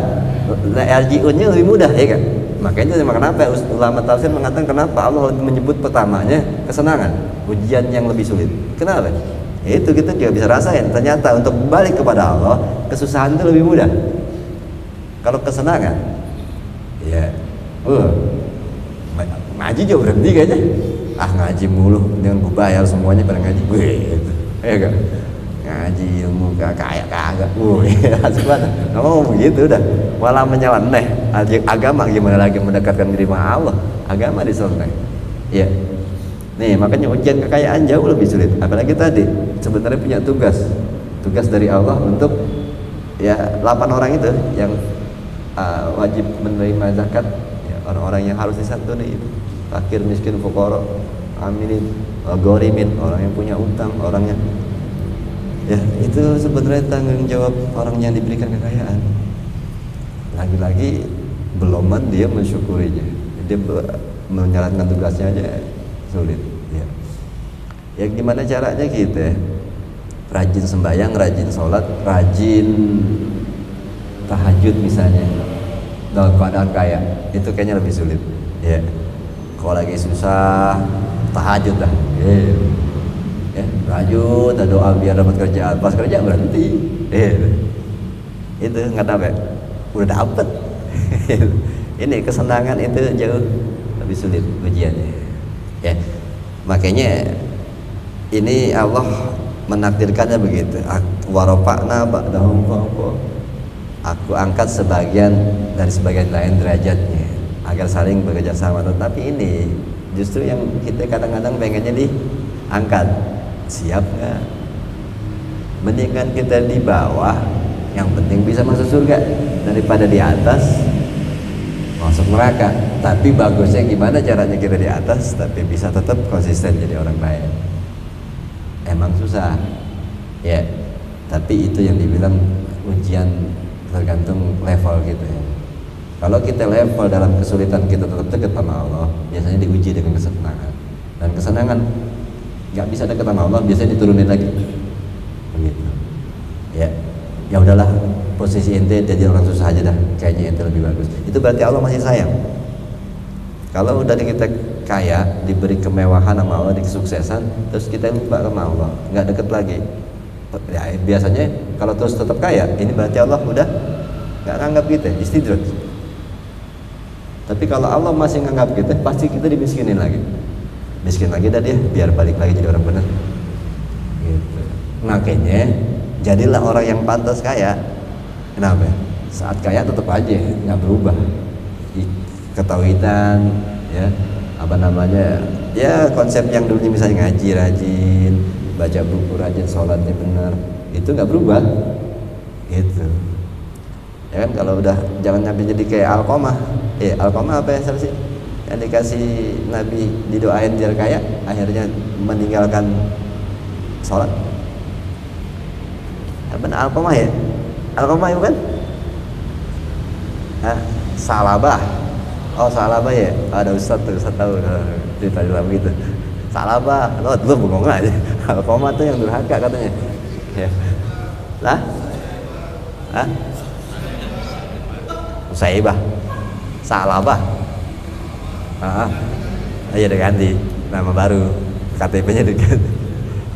RJU-nya lebih mudah, ya kan? Makanya kenapa ulama tafsir mengatakan kenapa Allah lebih menyebut pertamanya kesenangan, ujian yang lebih sulit. Kenapa? Itu kita juga bisa rasain. Ternyata untuk balik kepada Allah, kesusahan itu lebih mudah. Kalau kesenangan, ya, ngaji jauh berhenti kayaknya. Ngaji mulu, dengan gue bayar semuanya pada ngaji, gitu. Ya kan? Ngaji ilmu kayak kagak, asik banget. Nggak mau begitu udah, malah menyeleneh. Agama gimana lagi mendekatkan diri sama Allah? Agama diseleneh. Ya, nih makanya ujian kekayaan jauh lebih sulit. Apalagi tadi sebenarnya punya tugas dari Allah untuk ya 8 orang itu yang wajib menerima zakat, ya, orang-orang yang harus disantuni itu, fakir, miskin, fuqara, amilin, ghorimin, orang yang punya utang, orangnya ya, itu sebenarnya tanggung jawab orang yang diberikan kekayaan. Lagi-lagi beloman dia mensyukurinya, dia menjalankan tugasnya aja sulit ya. Ya gimana caranya kita rajin sembahyang, rajin sholat, rajin tahajud misalnya dalam keadaan kaya, itu kayaknya lebih sulit ya. Kalau lagi susah, tahajud dah ya, tahajud, doa biar dapat kerjaan, pas kerja berhenti itu nggak dapet, udah dapet. Ini kesenangan itu jauh lebih sulit ujiannya ya. Makanya ini Allah menakdirkannya begitu. Warofa'na ba'dahum fawqa, aku angkat sebagian dari sebagian lain derajatnya agar saling bekerja sama. Tetapi ini justru yang kita kadang-kadang pengennya diangkat. Siap nggak? Mendingan kita di bawah, yang penting bisa masuk surga, daripada di atas masuk neraka. Tapi bagusnya gimana caranya kita di atas tapi bisa tetap konsisten jadi orang baik. Emang susah ya, tapi itu yang dibilang ujian, tergantung level gitu ya. Kalau kita level dalam kesulitan kita tetap dekat sama Allah, biasanya diuji dengan kesenangan. Dan kesenangan nggak bisa dekat sama Allah, biasanya diturunin lagi begitu ya. Ya udahlah, posisi ente jadi orang susah aja dah, kayaknya ente lebih bagus. Itu berarti Allah masih sayang. Kalau udah kita kaya, diberi kemewahan sama Allah, di kesuksesan, terus kita lupa sama Allah, nggak deket lagi. Ya, biasanya kalau terus tetap kaya, ini berarti Allah udah nggak nganggap kita, istidraj. Tapi kalau Allah masih nganggap kita, pasti kita dimiskinin lagi, miskin lagi dah dia, biar balik lagi jadi orang benar. Gitu. Makanya jadilah orang yang pantas kaya. Kenapa? Saat kaya tetap aja nggak berubah. Ketauhidan, ya, apa namanya, ya konsep yang dulunya misalnya ngaji rajin, baca buku rajin, sholatnya benar, itu nggak berubah. Gitu. Ya kan, kalau udah jangan sampai jadi kayak Alqamah. Alqamah apa ya sih? Yang dikasih Nabi didoain biar kaya, akhirnya meninggalkan sholat. Apa Alqamah ya? Alqamah itu kan? Salabah. Oh, Salabah ya? Ada Ustaz tahu cerita dalam gitu. Salabah, lo bengong aja. Alqamah tuh yang durhaka katanya. Ya. Lah? Usaibah. Salabah. Ya udah ganti nama baru, KTP-nya diganti.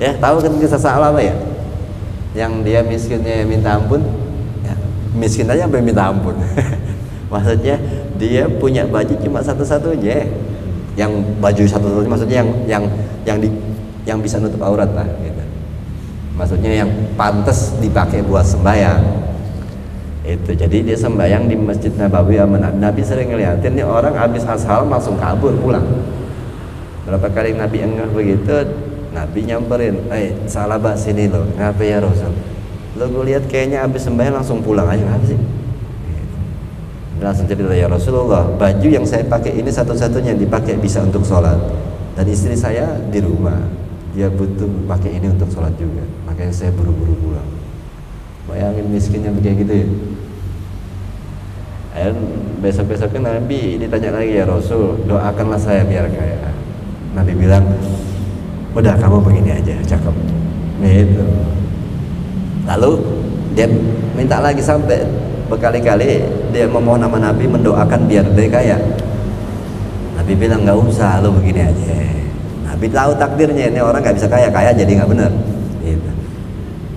Ya, tahu kan kisah Salabah ya? Yang dia miskinnya minta ampun, ya, miskin aja sampai minta ampun. Maksudnya dia punya baju cuma satu-satunya, yang baju satu-satunya, maksudnya yang bisa nutup aurat lah, gitu. Maksudnya yang pantas dipakai buat sembahyang. Itu jadi dia sembahyang di Masjid Nabawi. Nabi sering ngeliatin nih orang habis ashal langsung kabur pulang. Berapa kali Nabi enggak begitu, Nabi nyamperin, Salabah sini lo, ngapa ya Rasul? Lo gue lihat kayaknya habis sembahyang langsung pulang aja, ngapa sih? Langsung cerita, ya Rasulullah, baju yang saya pakai ini satu-satunya yang dipakai bisa untuk sholat, dan istri saya di rumah, dia butuh pakai ini untuk sholat juga, makanya saya buru-buru pulang. Bayangin miskinnya begitu gitu ya. Dan besok-besoknya Nabi ditanya lagi, ya Rasul, doakanlah saya biar kaya. Nabi bilang, udah kamu begini aja, cakep. Gitu. Lalu dia minta lagi sampai berkali-kali dia memohon sama Nabi, mendoakan biar dia kaya. Nabi bilang nggak usah, lo begini aja. Nabi tahu takdirnya ini orang nggak bisa kaya jadi nggak benar. Gitu.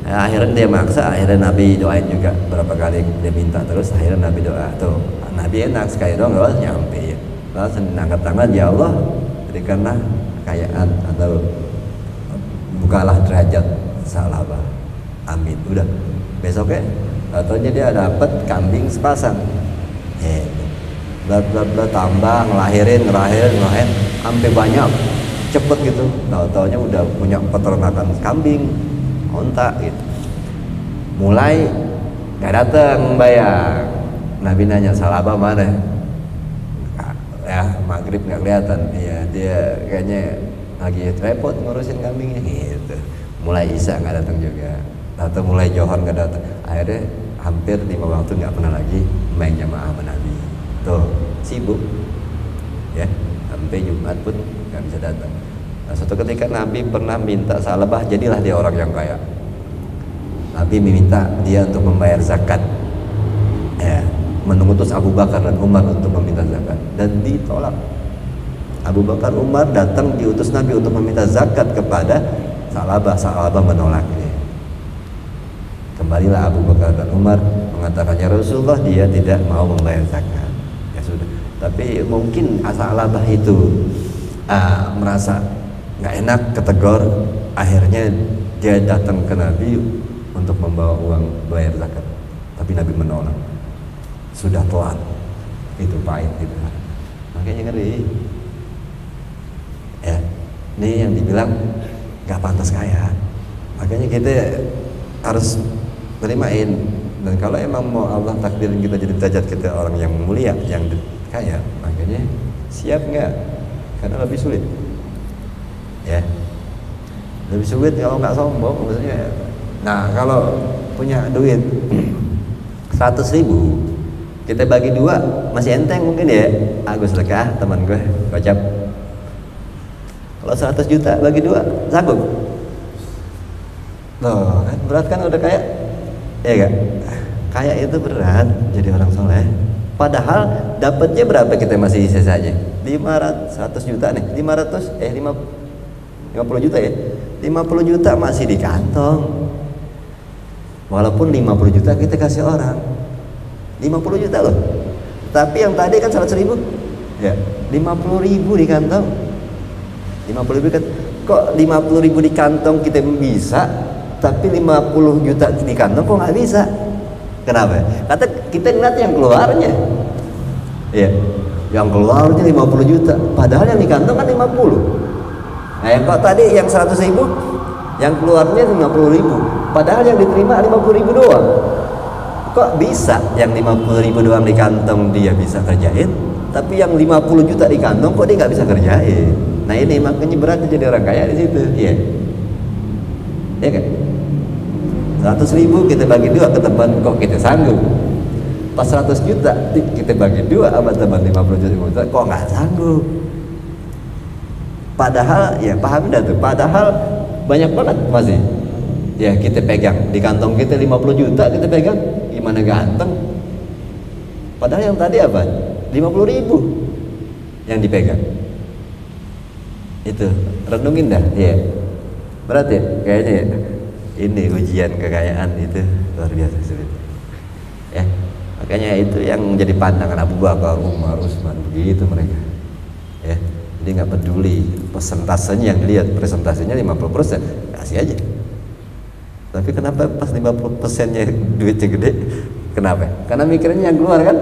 Nah, akhirnya dia maksa, akhirnya Nabi doain juga berapa kali dia minta terus, akhirnya Nabi doa tuh. Nabi enak sekali doang nggak nyampe ya. Lalu angkat tangan, ya Allah berikanlah kekayaan atau bukalah derajat Salabah. Amin. Udah besoknya ataunya dia dapat kambing sepasang, tambah ngelahirin sampai banyak, cepet gitu. Tahu-taunya udah punya peternakan kambing, onta gitu. Mulai nggak datang bayar. Nabi nanya, Salabah mana? Ya maghrib nggak kelihatan. Iya, dia kayaknya lagi repot ngurusin kambingnya gitu. Mulai isya nggak datang juga, atau mulai johor nggak datang. Akhirnya hampir 5 waktu nggak pernah lagi main jamaah sama Nabi. Tuh sibuk ya, sampai Jumat pun nggak bisa datang. Nah, suatu ketika Nabi pernah minta Salabah, jadilah dia orang yang kaya. Nabi meminta dia untuk membayar zakat, ya, mengutus Abu Bakar dan Umar untuk meminta zakat, dan ditolak. Abu Bakar, Umar datang diutus Nabi untuk meminta zakat kepada Salabah. Salabah menolaknya. Kembalilah Abu Bakar dan Umar mengatakan, ya Rasulullah, dia tidak mau membayar zakat. Ya sudah. Tapi mungkin Salabah itu merasa nggak enak, ketegor. Akhirnya dia datang ke Nabi untuk membawa uang bayar zakat. Tapi Nabi menolak. Sudah telat. Itu pahit gitu. Makanya ngeri. Ya, ini yang dibilang nggak pantas kaya. Makanya kita harus terimain. Dan kalau emang mau Allah takdirin kita jadi derajat kita orang yang mulia, yang kaya, makanya siap nggak? Karena lebih sulit, ya, lebih sulit kalau nggak sombong maksudnya. Nah, kalau punya duit 100.000 kita bagi 2 masih enteng mungkin ya. Agus lekah teman gue gocap. Kalau 100 juta bagi 2 sanggup? Loh, kan berat kan udah kaya. Ya gak? Kaya itu berat jadi orang soleh. Padahal dapatnya berapa kita masih sisanya? 500, 100 juta nih, 50 juta ya, 50 juta masih di kantong. Walaupun 50 juta kita kasih orang, 50 juta loh. Tapi yang tadi kan 100 ribu, ya 50 ribu di kantong. 50 ribu kan, kok 50 ribu di kantong kita bisa, tapi 50 juta di kantong kok nggak bisa? Kenapa? Kata kita ngeliat yang keluarnya, ya, yang keluarnya 50 juta, padahal yang di kantong kan 50. Nah, yang kok tadi yang 100 ribu, yang keluarnya 50 ribu, padahal yang diterima 50 ribu doang. Kok bisa yang 50 ribu doang di kantong dia bisa kerjain, tapi yang 50 juta di kantong kok dia nggak bisa kerjain? Nah ini makanya beratnya jadi orang kaya di situ, iya, ya kan? 100 ribu kita bagi dua ke teman, kok kita sanggup. Pas 100 juta kita bagi dua sama teman 50 juta, kok nggak sanggup. Padahal ya paham dah tuh, padahal banyak banget masih ya kita pegang di kantong kita 50 juta kita pegang, gimana ganteng. Padahal yang tadi apa? 50 ribu yang dipegang. Itu renungin dah, ya berat ya kayaknya ya. Ini ujian kekayaan itu luar biasa sulit ya. Makanya itu yang menjadi pandangan Abu Bakar, Umar, Utsman, begitu mereka ya. Jadi nggak peduli persentasenya, yang dilihat presentasinya 50%, kasih aja. Tapi kenapa pas 50%-nya duitnya gede? Kenapa? Karena mikirnya yang keluar kan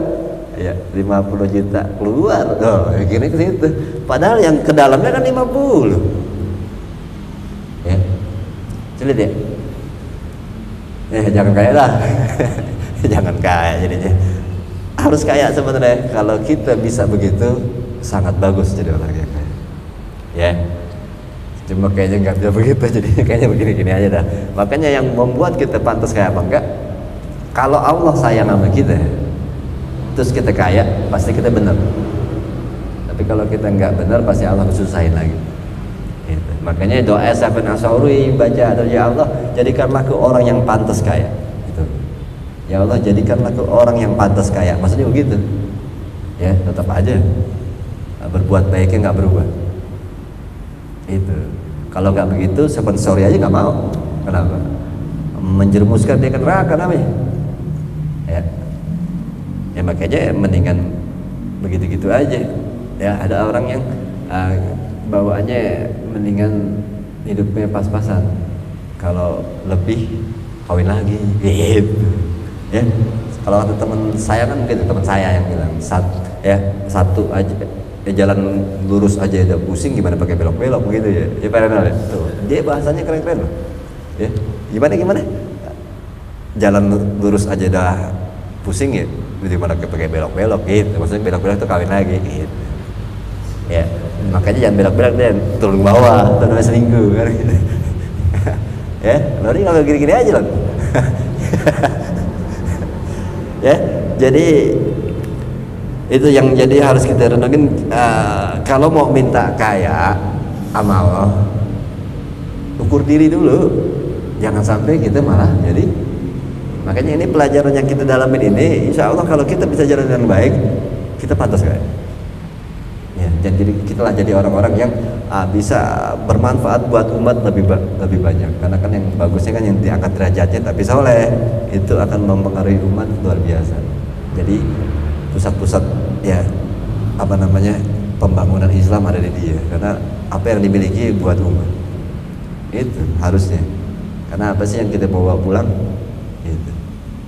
ya 50 juta keluar, oh mikirnya ke situ. Padahal yang ke dalamnya kan 50 ya. Sulit ya. Jangan kaya lah. Jangan kaya jadinya. Harus kaya sebenarnya. Kalau kita bisa begitu, sangat bagus jadi orang yang kaya. Ya. Cuma kayaknya nggak bisa begitu, jadi kayaknya begini-gini aja dah. Makanya yang membuat kita pantas kaya apa enggak? Kalau Allah sayang sama kita, terus kita kaya, pasti kita benar. Tapi kalau kita nggak benar, pasti Allah susahin lagi. Gitu. Makanya doa Ishaq bin Asy'ari baca, ya Allah jadikanlah ke orang yang pantas kaya gitu. Ya Allah jadikanlah ke orang yang pantas kaya, maksudnya begitu ya. Tetap aja berbuat baiknya nggak berubah itu. Kalau nggak begitu sponsori aja nggak mau. Kenapa? Menjerumuskan dia ke neraka namanya ya. Ya makanya mendingan begitu-gitu aja ya. Ada orang yang bawaannya mendingan hidupnya pas-pasan, kalau lebih kawin lagi gitu ya. Kalau ada teman saya kan gitu, teman saya yang bilang satu aja jalan lurus aja udah pusing, gimana pakai belok-belok begitu ya. Ya padahal tuh dia bahasanya keren-keren loh ya. Gimana jalan lurus aja udah pusing ya, gimana pakai belok-belok gitu. Maksudnya belok-belok tuh kawin lagi gitu ya. Makanya jangan belok-belok deh, turun bawah, turun selingkuh kan gitu. Ya, lari kalau gini-gini aja loh. Ya, jadi itu yang jadi harus kita renungin. Kalau mau minta kaya sama Allah, ukur diri dulu, jangan sampai kita malah jadi. Makanya ini pelajaran yang kita dalamin ini, insya Allah kalau kita bisa jalan dengan baik, kita pantas kaya. Ya, jadi kita lah jadi orang-orang yang bisa bermanfaat buat umat lebih banyak. Karena kan yang bagusnya kan yang diangkat derajatnya tapi soleh, itu akan mempengaruhi umat luar biasa. Jadi pusat-pusat ya pembangunan Islam ada di dia, karena apa yang dimiliki buat umat itu harusnya. Karena apa sih yang kita bawa pulang itu.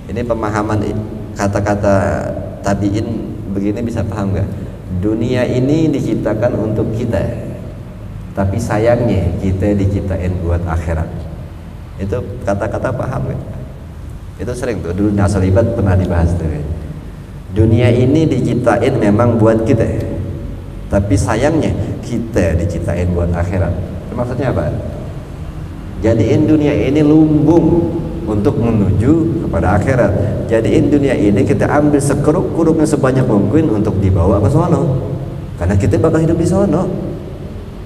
Ini pemahaman kata-kata tabiin begini bisa paham nggak? Dunia ini diciptakan untuk kita, tapi sayangnya kita diciptain buat akhirat. Itu kata-kata paham kan? Itu sering tuh dulu Nasalibat pernah dibahas tuh. Dunia ini diciptain memang buat kita, tapi sayangnya kita diciptain buat akhirat. Itu maksudnya apa? Jadiin dunia ini lumbung untuk menuju kepada akhirat. Jadiin dunia ini kita ambil sekeruk-keruknya sebanyak mungkin untuk dibawa ke sono, karena kita bakal hidup di sono.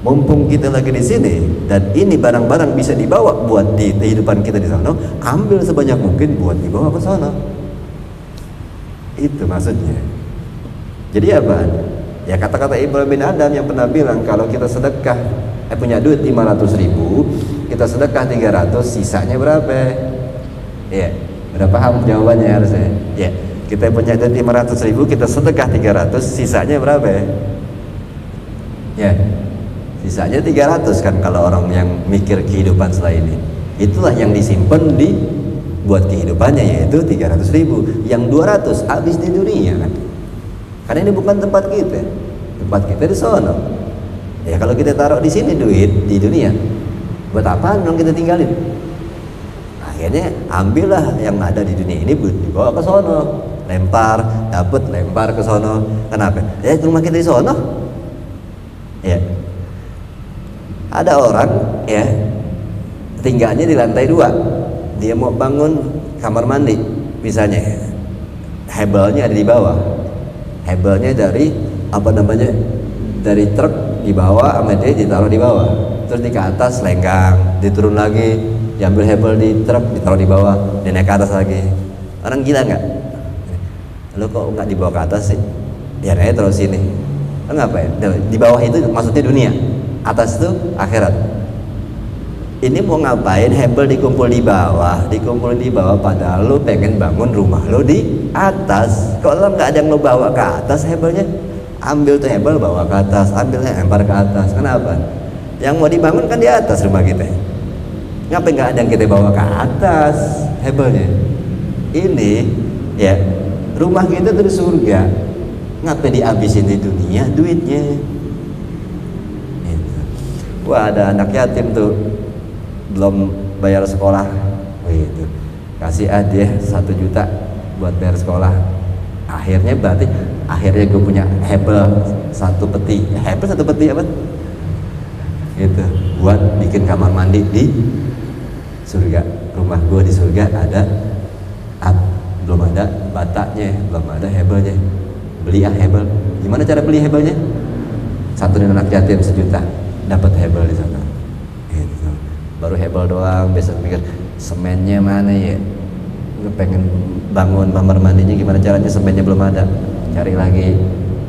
Mumpung kita lagi di sini dan ini barang-barang bisa dibawa buat di kehidupan kita di sono, ambil sebanyak mungkin buat dibawa ke sono. Itu maksudnya. Jadi apa? Ya kata-kata Ibrahim bin Adam yang pernah bilang kalau kita sedekah punya duit 500.000, kita sedekah 300, sisanya berapa? Ya, udah paham jawabannya harusnya. Ya, kita punya duit 500.000, kita sedekah 300, sisanya berapa? Ya, sisanya 300 kan kalau orang yang mikir kehidupan setelah ini. Itulah yang disimpan di buat kehidupannya, yaitu 300.000. Yang 200 habis di dunia kan. Karena ini bukan tempat kita. Tempat kita di sono. Ya kalau kita taruh di sini duit di dunia, buat apa dong kita tinggalin? Akhirnya ambillah yang ada di dunia ini dibawa ke sono, lempar, dapat lempar ke sono. Kenapa? Ya rumah kita di sono. Ya. Ada orang ya tinggalnya di lantai 2. Dia mau bangun kamar mandi misalnya. Hebelnya ada di bawah. Hebelnya dari apa namanya? Dari truk dibawa sama dia ditaruh di bawah. Terus di ke atas lenggang, diturun lagi, diambil hebel di truk ditaruh di bawah, dia naik ke atas lagi. Orang gila nggak? Lo kok nggak dibawa ke atas sih? Ya naik terus sini. Lo ngapain? Di bawah itu maksudnya dunia, atas itu akhirat. Ini mau ngapain? Hebel dikumpul di bawah, dikumpulin di bawah, padahal lo pengen bangun rumah lo di atas. Kalau nggak ada yang lo bawa ke atas hebelnya, ambil tuh hebel bawa ke atas, ambilnya lempar ke atas. Kenapa? Yang mau dibangun kan di atas rumah kita. Ngapain nggak ada yang kita bawa ke atas hebelnya? Ini ya rumah kita tuh di surga. Ngapain dihabisin di dunia duitnya? Gitu. Wah ada anak yatim tuh belum bayar sekolah, gitu. Kasih dia 1 juta buat bayar sekolah. Akhirnya berarti akhirnya gue punya hebel 1 peti. Hebel 1 peti apa? Gitu. Buat bikin kamar mandi di surga. Rumah gue di surga ada belum ada batanya, belum ada hebelnya. Beli hebel. Gimana cara beli hebelnya? Satu anak yatim 1 juta dapat hebel di sana. Gitu. Baru hebel doang, besok mikir semennya mana ya? Gue pengen bangun kamar mandinya, gimana caranya, semennya belum ada, cari lagi.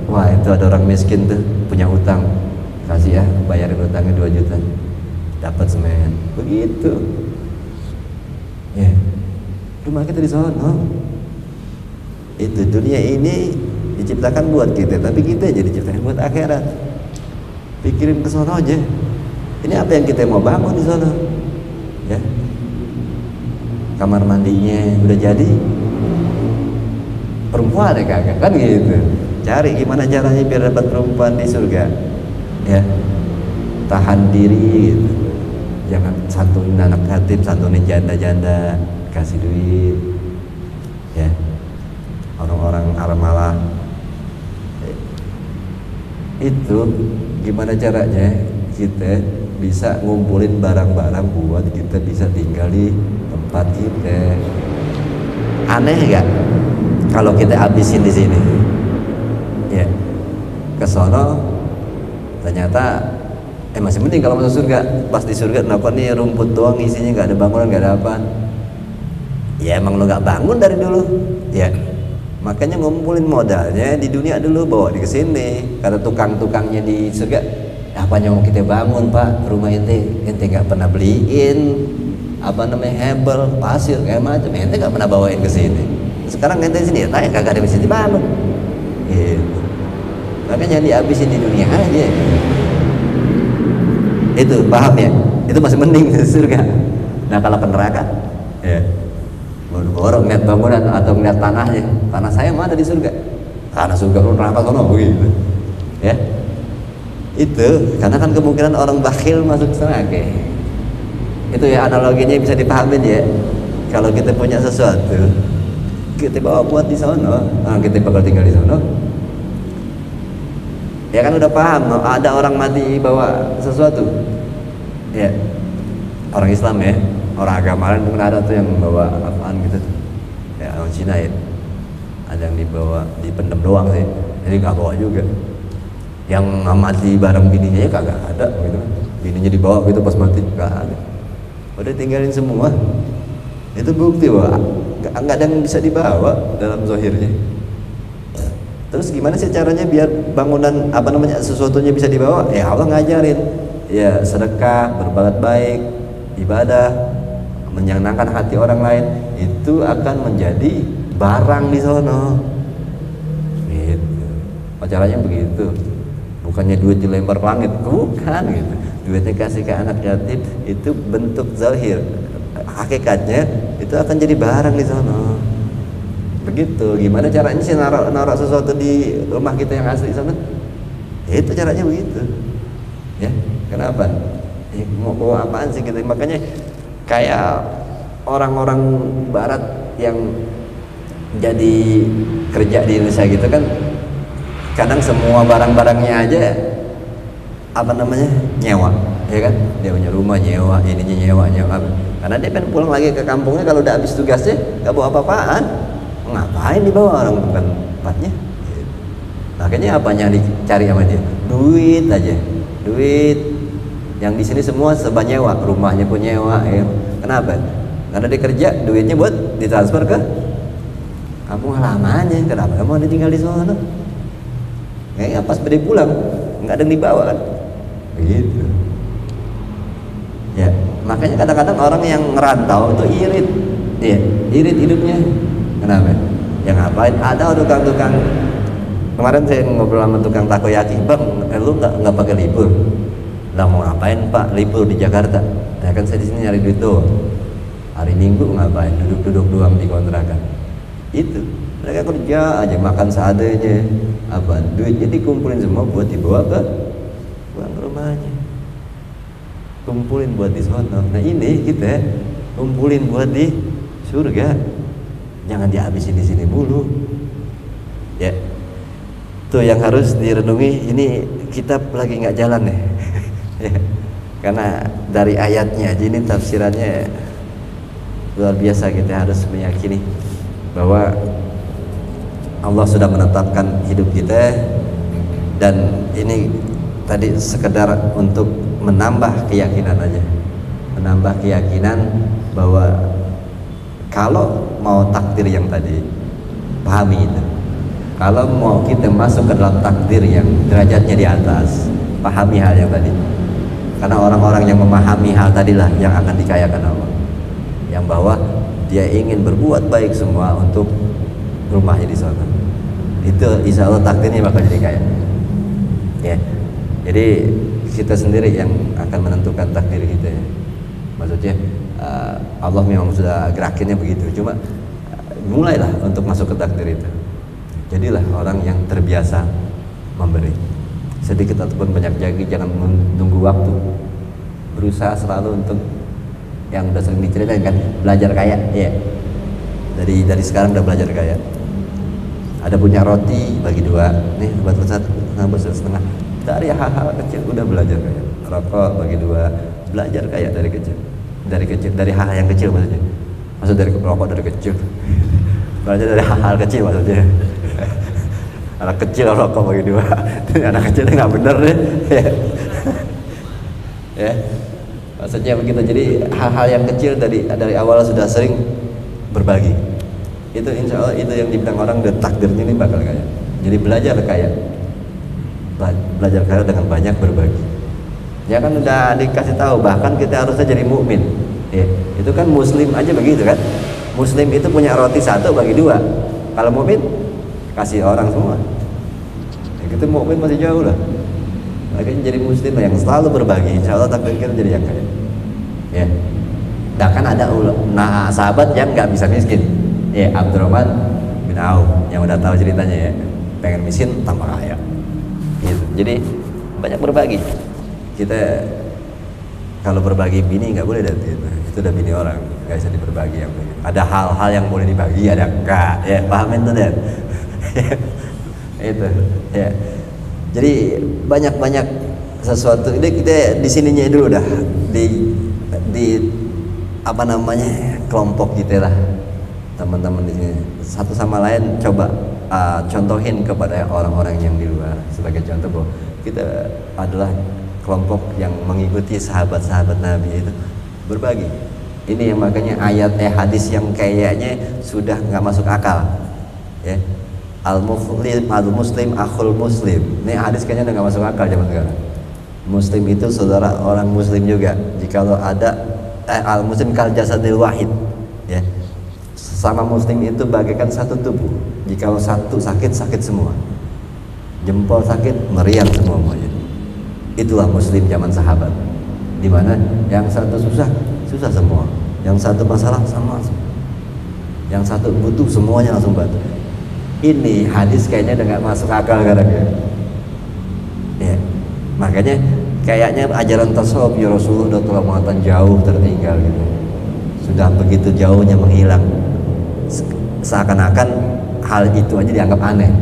Wah itu ada orang miskin tuh punya utang, kasih ya, bayarin utangnya 2 juta, dapat semen. Begitu ya, rumah kita di sana. Itu dunia ini diciptakan buat kita, tapi kita jadi diciptakan buat akhirat. Pikirin ke sana aja. Ini apa yang kita mau bangun di sana? Ya, kamar mandinya udah jadi, perempuan ya kagak kan gitu. Cari gimana caranya biar dapat perempuan di surga. Ya, tahan diri gitu. Jangan santunin anak yatim, santunin janda-janda, kasih duit. Ya, orang-orang armalah. Itu gimana caranya kita bisa ngumpulin barang-barang buat kita bisa tinggal di tempat kita. Aneh gak kalau kita habisin di sini? Ya, kesono ternyata masih penting kalau masuk surga. Pas di surga kenapa nih rumput doang isinya, nggak ada bangunan, nggak ada apa? Ya emang lo nggak bangun dari dulu. Ya, makanya ngumpulin modalnya di dunia dulu, bawa di kesini. Kata tukang-tukangnya di surga, apanya mau kita bangun pak rumah ente nggak pernah beliin apa namanya hebel, pasir kayak macam, ente nggak pernah bawain ke sini. Sekarang ente sini ya tanya kagak ada bisa dibangun. Gitu. Makanya dihabisin di dunia aja. Itu paham ya? Itu masih mending di surga. Nah kalau ke neraka, ya baru ngeliat bangunan atau ngeliat tanahnya, tanah saya mana di surga? Tanah surga lu neraka sono begitu. Ya. Itu karena kan kemungkinan orang bakhil masuk neraka. Itu ya analoginya bisa dipahamin ya. Kalau kita punya sesuatu, kita bawa buat di sana, kita bakal tinggal di sana. Ya kan udah paham, ada orang mati bawa sesuatu. Ya, orang Islam ya, orang agama lain mungkin ada tuh yang bawa apaan gitu. Ya orang Cina ya, ada yang dibawa dipendem doang sih, jadi nggak bawa juga. Yang mati bareng bininya ya kagak ada gitu, bininya dibawa gitu pas mati nggak ada, udah tinggalin semua. Itu bukti bahwa nggak ada yang bisa dibawa dalam zahirnya. Terus gimana sih caranya biar bangunan apa namanya sesuatunya bisa dibawa? Ya Allah ngajarin, ya sedekah, berbuat baik, ibadah, menyenangkan hati orang lain, itu akan menjadi barang di sono. Gitu. Caranya begitu. Bukannya duit dilempar ke langit, bukan gitu. Duitnya kasih ke anak yatim, itu bentuk zahir. Hakikatnya itu akan jadi barang di sono. Begitu. Gimana caranya sih naruh sesuatu di rumah kita yang asli sana? Ya, itu caranya begitu. Ya, kenapa? Ya, mau apaan sih gitu? Makanya kayak orang-orang barat yang jadi kerja di Indonesia gitu kan, kadang semua barang-barangnya aja apa namanya nyewa, ya kan? Dia punya rumah nyewa, ininya nyewa. Karena dia pengen pulang lagi ke kampungnya kalau udah habis tugasnya nggak bawa apa-apaan. Ngapain dibawa orang bukan tempatnya? Makanya apanya dicari sama dia? Duit aja, duit. Yang di sini semua serba nyewa, rumahnya pun nyewa. Ya. Kenapa? Karena dia kerja, duitnya buat ditransfer ke kampung halamannya. Kenapa? Mau dia tinggal di sana? Kayaknya pas dia pulang, nggak ada yang dibawa kan? Begitu. Ya, makanya kadang-kadang orang yang ngerantau itu irit, ya, irit hidupnya. Kenapa? Yang ngapain? Ada tukang-tukang. Kemarin saya ngobrol sama tukang takoyaki, bang, lu nggak pakai libur? Lah mau ngapain pak? Libur di Jakarta? Ya kan saya di sini nyari duit doang. Hari Minggu ngapain? Duduk-duduk doang di kontrakan. Itu mereka kerja aja makan seadanya. Apa? Duitnya dikumpulin semua buat dibawa ke pulang ke rumahnya. Kumpulin buat di sono. Nah ini kita kumpulin buat di surga. Jangan dihabisin di sini mulu. Ya. Tuh yang harus direnungi, ini kitab lagi nggak jalan nih. Ya. Karena dari ayatnya aja ini tafsirannya luar biasa, kita harus meyakini bahwa Allah sudah menetapkan hidup kita, dan ini tadi sekedar untuk menambah keyakinan aja, menambah keyakinan bahwa kalau mau takdir yang tadi, pahami itu. Kalau mau kita masuk ke dalam takdir yang derajatnya di atas, pahami hal yang tadi. Karena orang-orang yang memahami hal tadilah yang akan dikayakan Allah. Yang bahwa dia ingin berbuat baik semua untuk rumahnya di sana. Itu insya Allah takdirnya bakal jadi kaya. Ya. Jadi kita sendiri yang akan menentukan takdir kita. Ya. Maksudnya Allah memang sudah gerakinnya begitu. Cuma mulailah untuk masuk ke takdir itu. Jadilah orang yang terbiasa memberi. Sedikit ataupun banyak, jangan menunggu waktu. Berusaha selalu untuk yang udah sering diceritain kan, belajar kaya. Ya. Dari sekarang udah belajar kaya. Ada punya roti bagi dua, nih buat satu, nambah setengah. Dari hal-hal kecil udah belajar kaya. Rokok bagi dua, belajar kaya dari kecil. Dari hal yang kecil maksudnya. Maksud dari rokok dari kecil. Belajar dari hal-hal kecil maksudnya. Anak kecil rokok bagi dua. Anak kecilnya nggak bener deh. Ya. Maksudnya begitu. Jadi hal-hal yang kecil dari awal sudah sering berbagi. Itu insya Allah itu yang dibilang orang takdirnya ini bakal kaya. Jadi belajar kaya. Belajar kaya dengan banyak berbagi. Ya kan udah dikasih tahu, bahkan kita harusnya jadi mukmin. Ya, itu kan muslim aja begitu kan. Muslim itu punya roti satu bagi dua. Kalau mukmin kasih orang semua. Ya, kita mukmin masih jauh lah. Makanya jadi muslim yang selalu berbagi, insya Allah takdir kita jadi yang kaya. Ya. Bahkan ada sahabat yang nggak bisa miskin. Ya, Abdurrahman bin Auf yang udah tahu ceritanya ya. Pengen miskin tambah kaya. Gitu. Jadi banyak berbagi. Kita kalau berbagi bini nggak boleh, dan itu udah bini orang, nggak bisa diberbagi yang begitu. Ada hal-hal yang boleh dibagi, ada enggak, ya pahamin tuh dan itu ya. Jadi banyak sesuatu ini kita di sininya dulu dah di apa namanya kelompok kita lah, teman-teman di sini satu sama lain coba contohin kepada orang-orang yang di luar sebagai contoh bahwa kita adalah kelompok yang mengikuti sahabat-sahabat Nabi itu berbagi. Ini yang makanya ayat hadis yang kayaknya sudah nggak masuk akal, ya. Al muslim akhul muslim. Ini hadis kayaknya udah gak masuk akal zaman sekarang. Muslim itu saudara orang muslim juga. Jikalau ada al muslim kal jasadil wahid, ya. Sama muslim itu bagaikan satu tubuh. Jikalau satu sakit, sakit semua. Jempol sakit, meriang semua monyet. Itulah muslim zaman sahabat. Di mana yang satu susah, susah semua. Yang satu masalah sama. Yang satu butuh, semuanya langsung bantu. Ini hadis kayaknya udah gak masuk akal sekarang ya. Ya. Makanya kayaknya ajaran tasawuf ya Rasulullah udah telah mengatakan jauh tertinggal gitu. Sudah begitu jauhnya menghilang. Seakan-akan hal itu aja dianggap aneh.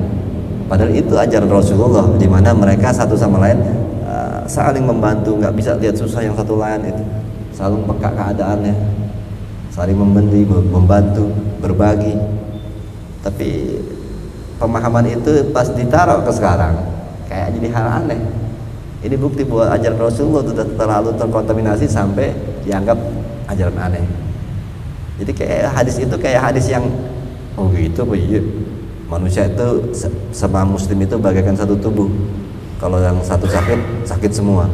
Padahal itu ajaran Rasulullah, di mana mereka satu sama lain saling membantu, nggak bisa lihat susah yang satu lain itu. Saling peka keadaannya, saling memberi, membantu, berbagi. Tapi pemahaman itu pas ditaruh ke sekarang kayak jadi hal aneh. Ini bukti bahwa ajaran Rasulullah sudah terlalu terkontaminasi sampai dianggap ajaran aneh. Jadi kayak hadis itu kayak hadis yang oh gitu apa iya? Manusia itu sama muslim itu bagaikan satu tubuh. Kalau yang satu sakit, sakit semua.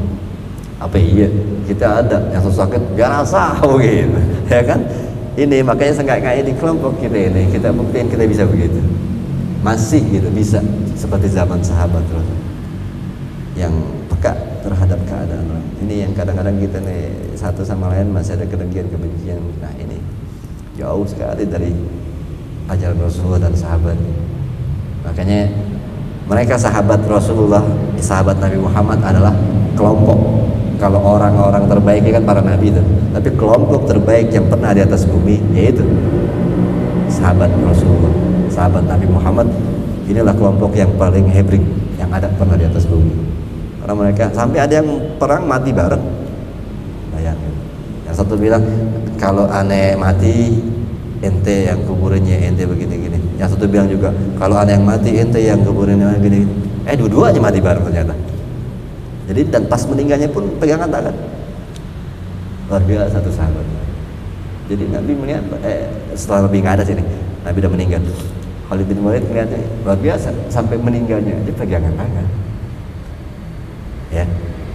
Apa iya? Kita ada yang satu sakit gak rasa gitu. Ya kan? Ini makanya seenggak-enggaknya di kelompok kita ini kita buktiin kita bisa begitu. Masih gitu bisa seperti zaman sahabat terus. Yang peka terhadap keadaan orang. Ini yang kadang-kadang kita nih satu sama lain masih ada kedengkian, kebencian. Nah ini jauh sekali dari ajaran Rasulullah dan sahabat. Makanya mereka sahabat Rasulullah, sahabat Nabi Muhammad adalah kelompok. Kalau orang-orang terbaik kan para nabi itu, tapi kelompok terbaik yang pernah di atas bumi yaitu sahabat Rasulullah, sahabat Nabi Muhammad. Inilah kelompok yang paling hebring yang ada pernah di atas bumi. Karena mereka sampai ada yang perang mati bareng. Bayangin. Yang satu bilang kalau aneh mati ente yang kuburinnya ente begini-gini. Yang satu bilang juga kalau aneh yang mati ente yang kuburinnya gini-gini. Dua-dua aja mati bareng ternyata. Jadi dan pas meninggalnya pun pegangan tangan. Luar biasa satu sahabat. Jadi Nabi melihat setelah Nabi nggak ada sini, Nabi udah meninggal. Khalid bin Walid melihatnya luar biasa sampai meninggalnya dia pegangan tangan. Ya,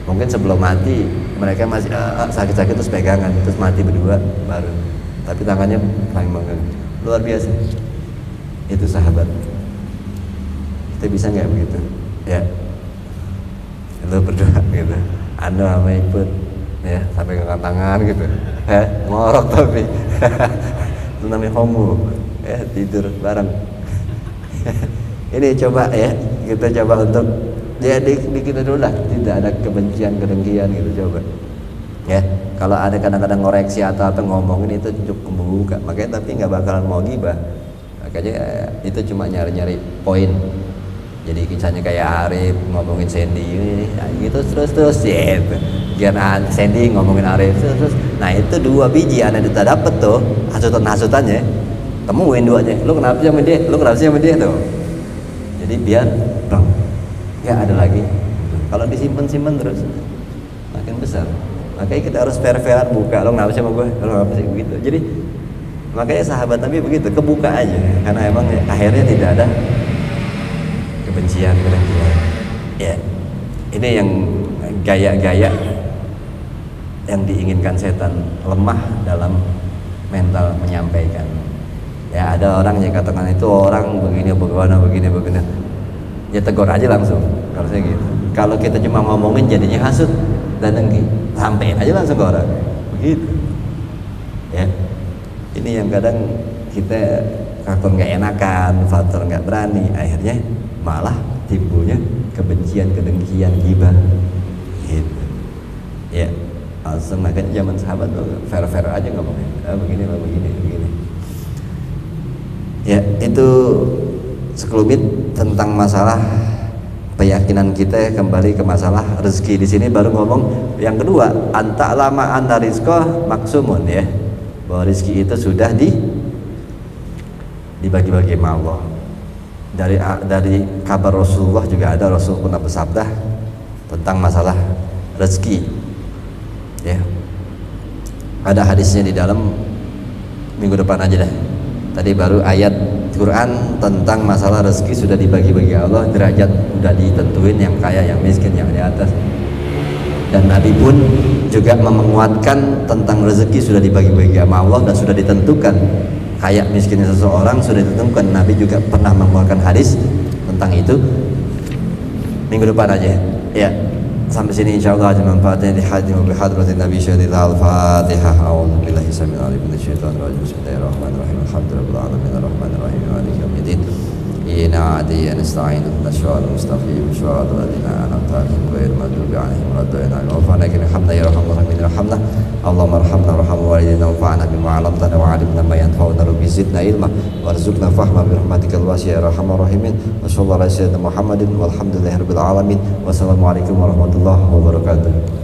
mungkin sebelum mati mereka masih sakit-sakit terus pegangan, terus mati berdua baru. Tapi tangannya saling megang. Luar biasa. Itu sahabat. Kita bisa nggak begitu? Ya. Lu berdoa gitu. Anda sama ikut ya sampai pegangan tangan gitu. Ngorok tapi. Itu namanya homo. Tidur bareng. Ini coba ya, kita coba untuk di kita dulu lah, tidak ada kebencian, kedengkian gitu coba. Ya, kalau ada kadang-kadang ngoreksi atau apa ngomongin itu cukup membuka, makanya tapi nggak bakalan mau gibah. Makanya itu cuma nyari-nyari poin. Jadi kisahnya kayak Arif ngomongin Sandy ini, gitu terus ya. Biar Sandy ngomongin Arif terus. Nah itu 2 biji anak kita dapet tuh hasutan-hasutannya, temuin duanya. Lu kenapa sih sama dia? Lu kenapa sih sama dia tuh? Jadi biar ya ada lagi. Kalau disimpan terus makin besar. Makanya kita harus fair-fairan buka. Lo kenapa sih sama gue? Lo kenapa sih begitu? Jadi makanya sahabat Nabi begitu, kebuka aja. Karena emang ya, akhirnya tidak ada kebencian. Ya, ini yang gaya-gaya yang diinginkan setan, lemah dalam mental menyampaikan. Ya ada orang yang katakan itu orang begini. Ya tegur aja langsung. Kalau saya gitu. Kalau kita cuma ngomongin jadinya hasut dan dengki. Sampein aja langsung ke orang. Begitu. Ya. Ini yang kadang kita faktor nggak enakan, faktor nggak berani, akhirnya malah timbulnya kebencian, kedengkian, ghibah. Gitu. Ya. Langsung makanya zaman sahabat tuh fair-fair aja ngomongin. Begini. Ya, itu sekelumit tentang masalah keyakinan kita. Kembali ke masalah rezeki. Di sini baru ngomong yang kedua, anta lama anna rizqah maksumun, ya. Bahwa rezeki itu sudah dibagi-bagi sama Allah. Dari kabar Rasulullah juga ada, Rasul pernah bersabda tentang masalah rezeki. Ya. Ada hadisnya di dalam, minggu depan aja dah. Tadi baru ayat Quran tentang masalah rezeki sudah dibagi-bagi Allah, derajat sudah ditentuin, yang kaya, yang miskin, yang di atas. Dan Nabi pun juga menguatkan tentang rezeki sudah dibagi-bagi sama Allah dan sudah ditentukan. Kaya miskinnya seseorang sudah ditentukan. Nabi juga pernah mengeluarkan hadis tentang itu. Minggu depan aja ya. Sampai sini insyaallah ada manfaatnya di hadis wa bihadratin Nabi sallallahu al-Fatihah. A'udzubillahi samil alim minasyaitonir rajim. Bismillahirrahmanirrahim. Alhamdulillahirabbil alamin arrahmanir rahim maliki yaumiddin. Iyyaka na'budu wa nasta'inu ihdinas siratal mustaqim siratal ladzina an'amta 'alaihim ghairil maghdubi 'alaihim waladdallin. Rabbana lakal hamdu ya arhamar rahimin irhamna. Allahumma arhamna warham walidayna wanfa'na bima 'allamtana wa 'allimna ma yanfa'una rabbi zidna ilma warzuqna fahma bi rahmatikal wasi'ya ya arhamar rahimin. Wa sallallahu ala sayyidina Muhammadin walhamdulillahirabbil alamin. Wassalamualaikum warahmatullahi wabarakatuh.